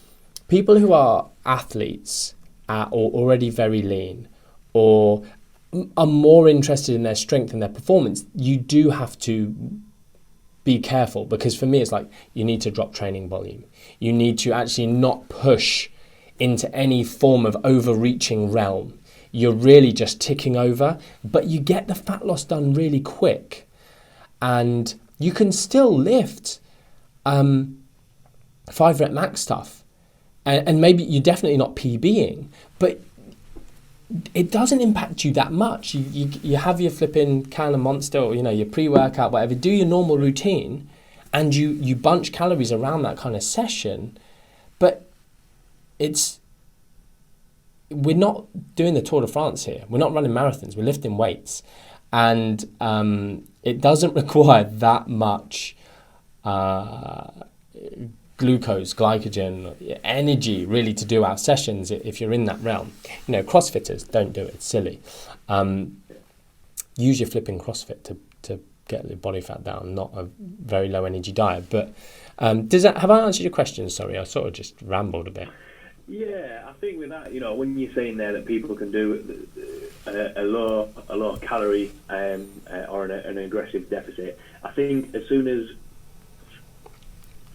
people who are athletes or already very lean, or are more interested in their strength and their performance, you do have to be careful, because for me it's like, you need to drop training volume. You need to actually not push into any form of overreaching realm. You're really just ticking over, but you get the fat loss done really quick, and you can still lift 5 rep max stuff, and maybe you're definitely not PBing, but it doesn't impact you that much. You have your flipping can of Monster, or your pre-workout, whatever, do your normal routine, and you bunch calories around that kind of session. But we're not doing the Tour de France here. We're not running marathons. We're lifting weights, and it doesn't require that much glucose, glycogen, energy really to do our sessions if you're in that realm. CrossFitters, don't do it, it's silly. Use your flipping CrossFit to get the body fat down, not a very low energy diet. But have I answered your question? Sorry, I sort of just rambled a bit. Yeah, I think with that, when you're saying there that people can do a low calorie or an aggressive deficit, I think as soon as,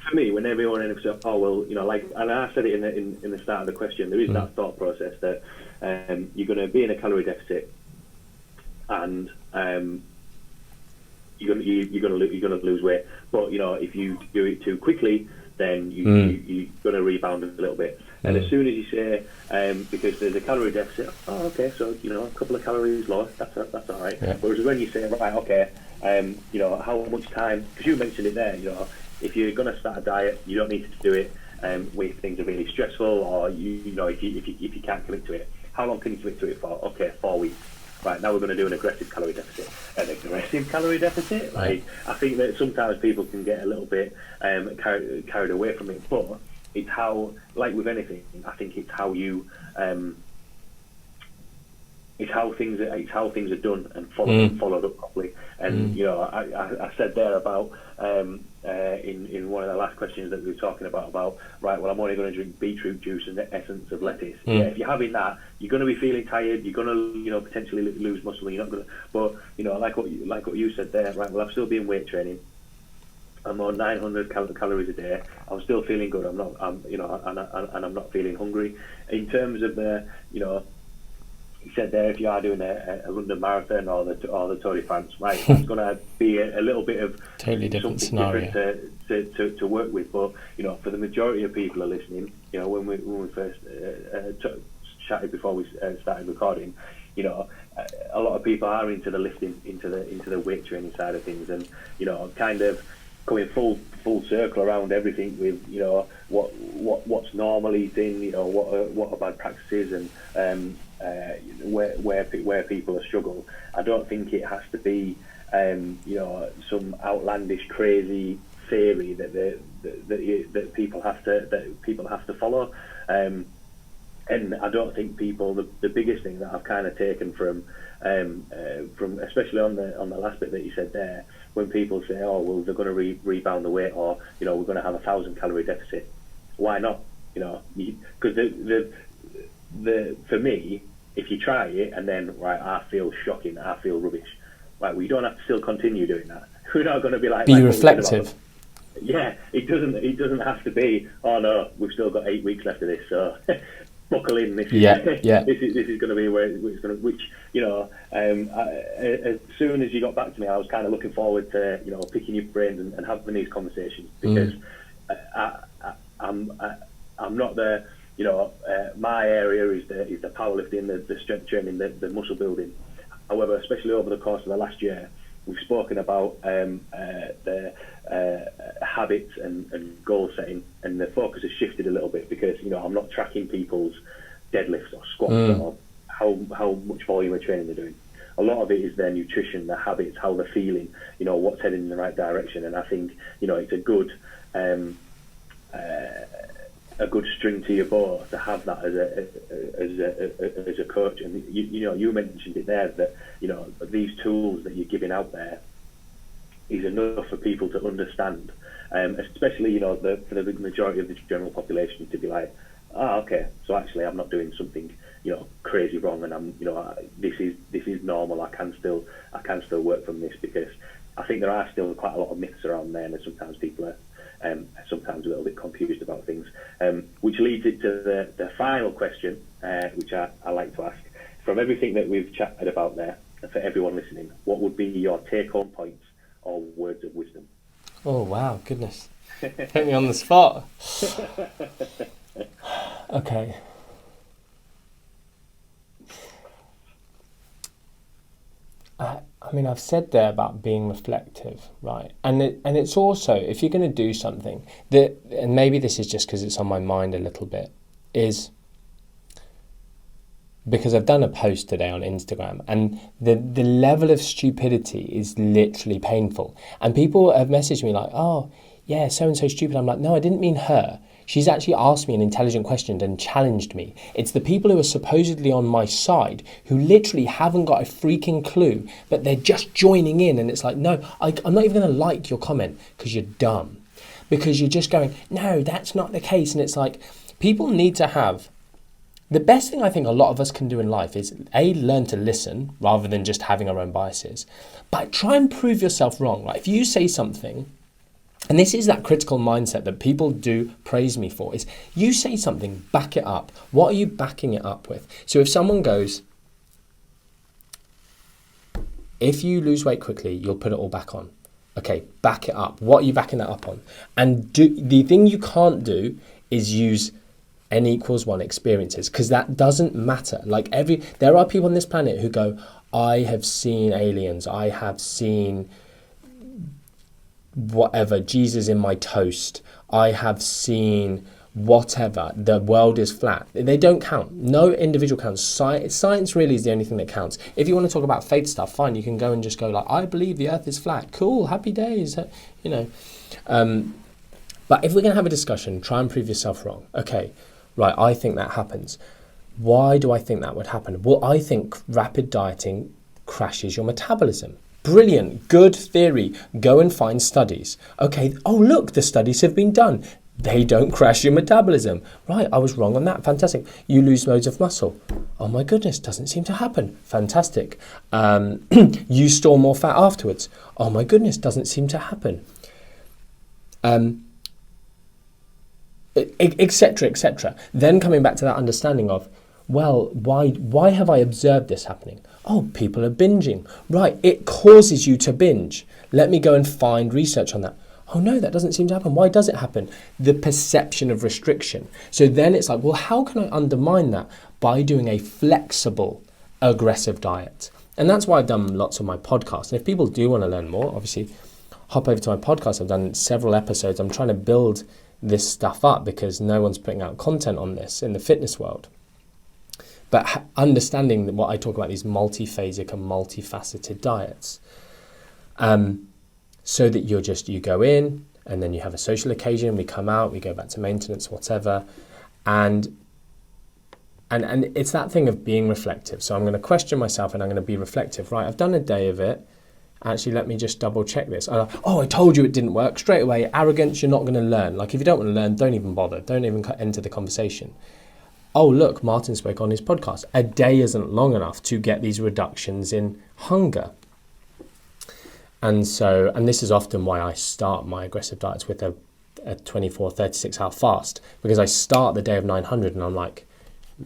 for me, when everyone ends up, and I said it in the start of the question, there is that thought process that you're going to be in a calorie deficit, and you're going to lose weight. But if you do it too quickly, then you're going to rebound a little bit. And as soon as you say, because there's a calorie deficit, so a couple of calories lower, that's all right. Yeah. Whereas when you say, right, okay, how much time? Because you mentioned it there, if you're going to start a diet, you don't need to do it when things are really stressful, or if you can't commit to it. How long can you commit to it for? Okay, 4 weeks. Right, now we're going to do an aggressive calorie deficit. An aggressive calorie deficit? I think that sometimes people can get a little bit carried away from it, but it's how, like with anything, I think it's how you it's how things are done and followed up properly. And you know, I said there about in one of the last questions that we were talking about right, well, I'm only going to drink beetroot juice and the essence of lettuce. Yeah, if you're having that, you're going to be feeling tired. You're going to, you know, potentially lose muscle. You're not going to. But you know, like what you said there, right? Well, I'm still doing weight training. I'm on 900 calories a day. I'm still feeling good. You know, and I'm not feeling hungry. In terms of the, you know, he said there, if you are doing a London Marathon or the Tour de France, right, that's going to be a little bit of totally different scenario to work with. But you know, for the majority of people who are listening, you know, when we first chatted before we started recording, you know, a lot of people are into the lifting, into the weight training side of things, and you know, kind of coming full circle around everything with, you know, what's normal eating, you know, what are bad practices, and where people are struggle. I don't think it has to be you know, some outlandish crazy theory that people have to follow, and I don't think people, the biggest thing that I've kind of taken from especially on the last bit that you said there, when people say, oh well, they're going to rebound the weight, or you know, we're going to have 1,000 calorie deficit, why not? You know, because the for me, if you try it and then, right, I feel shocking, I feel rubbish, right, well, you don't have to still continue doing that. We're not going to be like, be reflective. Yeah, it doesn't have to be, oh no, we've still got 8 weeks left of this, so buckle in. This is going to be where it's going to, which, you know, as soon as you got back to me, I was kind of looking forward to, you know, picking your brains and having these conversations, because I'm not the, you know, my area is the powerlifting, the strength training, the muscle building. However, especially over the course of the last year, we've spoken about the habits and goal setting, and the focus has shifted a little bit, because, you know, I'm not tracking people's deadlifts or squats or how much volume of training they're doing. A lot of it is their nutrition, their habits, how they're feeling, you know, what's heading in the right direction. And I think, you know, it's a good string to your bow to have that as a coach. And you know, you mentioned it there, that, you know, these tools that you're giving out there is enough for people to understand, especially, you know, for the majority of the general population to be like, okay, so actually I'm not doing something, you know, crazy wrong, and I'm, you know, this is normal. I can still work from this, because I think there are still quite a lot of myths around there, and sometimes people are sometimes a little bit confused about things, which leads it to the final question, which I like to ask. From everything that we've chatted about there, and for everyone listening, what would be your take-home points or words of wisdom? Oh, wow, goodness. Put me on the spot. Okay. I mean, I've said there about being reflective, right? And it's also, if you're going to do something, and maybe this is just because it's on my mind a little bit, is because I've done a post today on Instagram, and the level of stupidity is literally painful. And people have messaged me like, oh, yeah, so-and-so stupid. I'm like, no, I didn't mean her. She's actually asked me an intelligent question and challenged me. It's the people who are supposedly on my side who literally haven't got a freaking clue, but they're just joining in. And it's like, no, I'm not even going to like your comment because you're dumb. Because you're just going, no, that's not the case. And it's like, people need to have, the best thing I think a lot of us can do in life is learn to listen rather than just having our own biases. But try and prove yourself wrong. Like, if you say something, and this is that critical mindset that people do praise me for, is you say something, back it up. What are you backing it up with? So if someone goes, if you lose weight quickly, you'll put it all back on. Okay, back it up. What are you backing that up on? And the thing you can't do is use N=1 experiences, because that doesn't matter. Like, there are people on this planet who go, I have seen aliens, I have seen whatever, Jesus in my toast, I have seen whatever, the world is flat. They don't count. No individual counts. Science really is the only thing that counts. If you want to talk about faith stuff, fine, you can go and just go like, I believe the earth is flat. Cool, happy days, you know. But if we're going to have a discussion, try and prove yourself wrong. Okay, right, I think that happens. Why do I think that would happen? Well, I think rapid dieting crashes your metabolism. Brilliant, good theory. Go and find studies. Okay, oh look, the studies have been done. They don't crash your metabolism. Right, I was wrong on that. Fantastic. You lose loads of muscle. Oh my goodness, doesn't seem to happen. Fantastic. You store more fat afterwards. Oh my goodness, doesn't seem to happen. Etc., etc. Then coming back to that understanding of, well, why have I observed this happening? Oh, people are binging. Right, it causes you to binge. Let me go and find research on that. Oh no, that doesn't seem to happen. Why does it happen? The perception of restriction. So then it's like, well, how can I undermine that? By doing a flexible, aggressive diet. And that's why I've done lots of my podcasts. And if people do want to learn more, obviously, hop over to my podcast. I've done several episodes. I'm trying to build this stuff up because no one's putting out content on this in the fitness world. But understanding that what I talk about, these multiphasic and multifaceted diets, so that you go in and then you have a social occasion, we come out, we go back to maintenance, whatever, and it's that thing of being reflective. So I'm going to question myself and I'm going to be reflective. Right, I've done a day of it. Actually, let me just double check this. I told you it didn't work. Straight away, arrogance, you're not going to learn. Like, if you don't want to learn, don't even bother. Don't even enter the conversation. Oh, look, Martin spoke on his podcast. A day isn't long enough to get these reductions in hunger. And this is often why I start my aggressive diets with a 24, 36 hour fast, because I start the day of 900 and I'm like,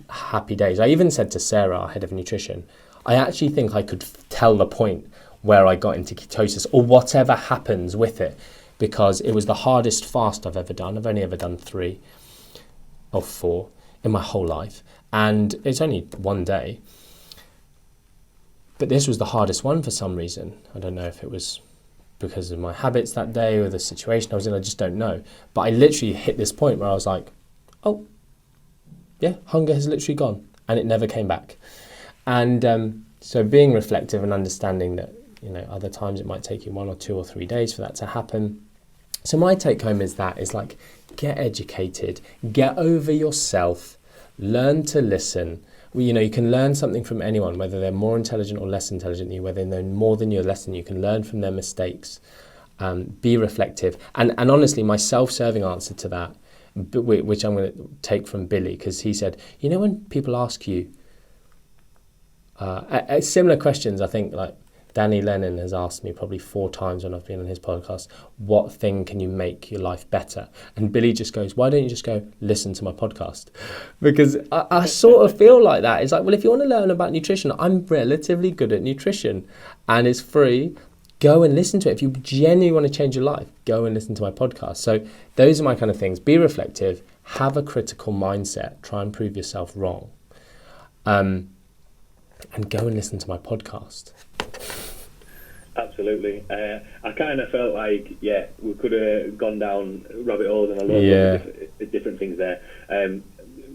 happy days. I even said to Sarah, our head of nutrition, I actually think I could tell the point where I got into ketosis or whatever happens with it, because it was the hardest fast I've ever done. I've only ever done 3 or 4 in my whole life, and it's only one day. But this was the hardest one for some reason. I don't know if it was because of my habits that day or the situation I was in, I just don't know. But I literally hit this point where I was like, oh, yeah, hunger has literally gone, and it never came back. And so being reflective and understanding that, other times it might take you 1 or 2 or 3 days for that to happen. So my take home is like, get educated, get over yourself, learn to listen. You can learn something from anyone, whether they're more intelligent or less intelligent than you, whether they know more than you or less than you. You can learn from their mistakes. Be reflective. And honestly, my self-serving answer to that, which I'm going to take from Billy, because he said, when people ask you similar questions, I think like Danny Lennon has asked me probably 4 times when I've been on his podcast, what thing can you make your life better? And Billy just goes, why don't you just go listen to my podcast? Because I sort of feel like that. It's like, well, if you want to learn about nutrition, I'm relatively good at nutrition and it's free. Go and listen to it. If you genuinely want to change your life, go and listen to my podcast. So those are my kind of things. Be reflective, have a critical mindset, try and prove yourself wrong. And go and listen to my podcast. Absolutely. I kind of felt like, we could have gone down rabbit holes and a lot of different things there.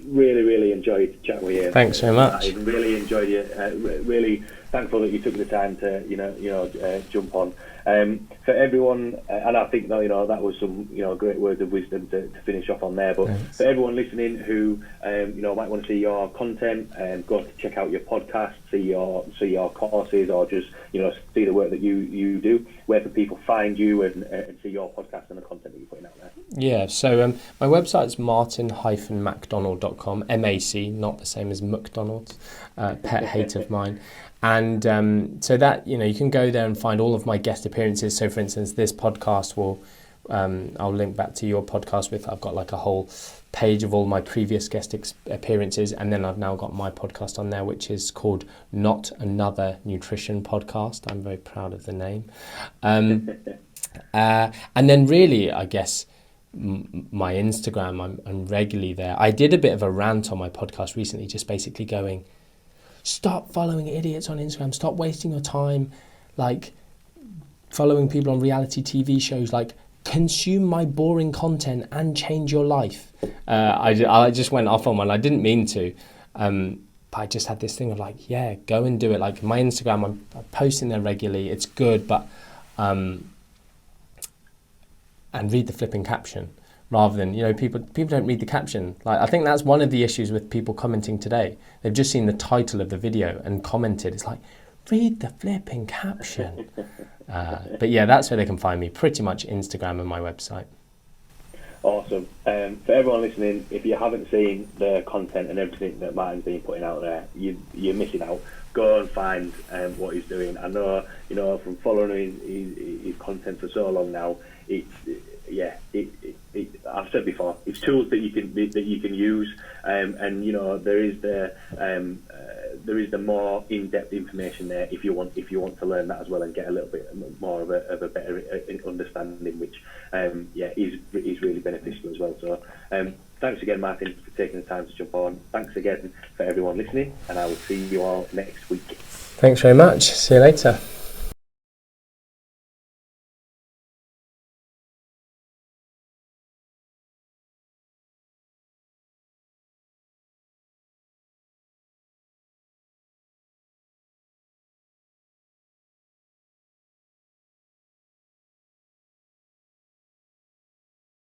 Really, really enjoyed chatting with you. Thanks very much. I really enjoyed it. Really thankful that you took the time to, jump on. For everyone, and I think that that was some great words of wisdom to finish off on there. But for everyone listening who might want to see your content, go to check out your podcast, see your courses, or just see the work that you do. Where can people find you and see your podcast and the content that you're putting out there? Yeah, so my website's martin-macdonald.com, MAC, not the same as McDonald's, pet hate of mine. And so that, you can go there and find all of my guest appearances. So for instance, this podcast will, I'll link back to your podcast I've got like a whole page of all my previous guest appearances. And then I've now got my podcast on there, which is called Not Another Nutrition Podcast. I'm very proud of the name. And then really, I guess, my Instagram, I'm regularly there. I did a bit of a rant on my podcast recently, just basically going, stop following idiots on Instagram. Stop wasting your time, like following people on reality TV shows. Like, consume my boring content and change your life. I just went off on one. I didn't mean to, but I just had this thing of like, go and do it. Like my Instagram, I'm posting there regularly. It's good, but and read the flipping caption. rather than, people don't read the caption. Like, I think that's one of the issues with people commenting today. They've just seen the title of the video and commented. It's like, read the flipping caption. But yeah, that's where they can find me, pretty much Instagram and my website. Awesome. For everyone listening, if you haven't seen the content and everything that Martin's been putting out there, you're missing out. Go and find what he's doing. I know, from following his content for so long now, I've said before, it's tools that you can use, and there is the more in-depth information there if you want to learn that as well and get a little bit more of a better understanding, which is really beneficial as well. So thanks again, Martin, for taking the time to jump on. Thanks again for everyone listening, and I will see you all next week. Thanks very much. See you later.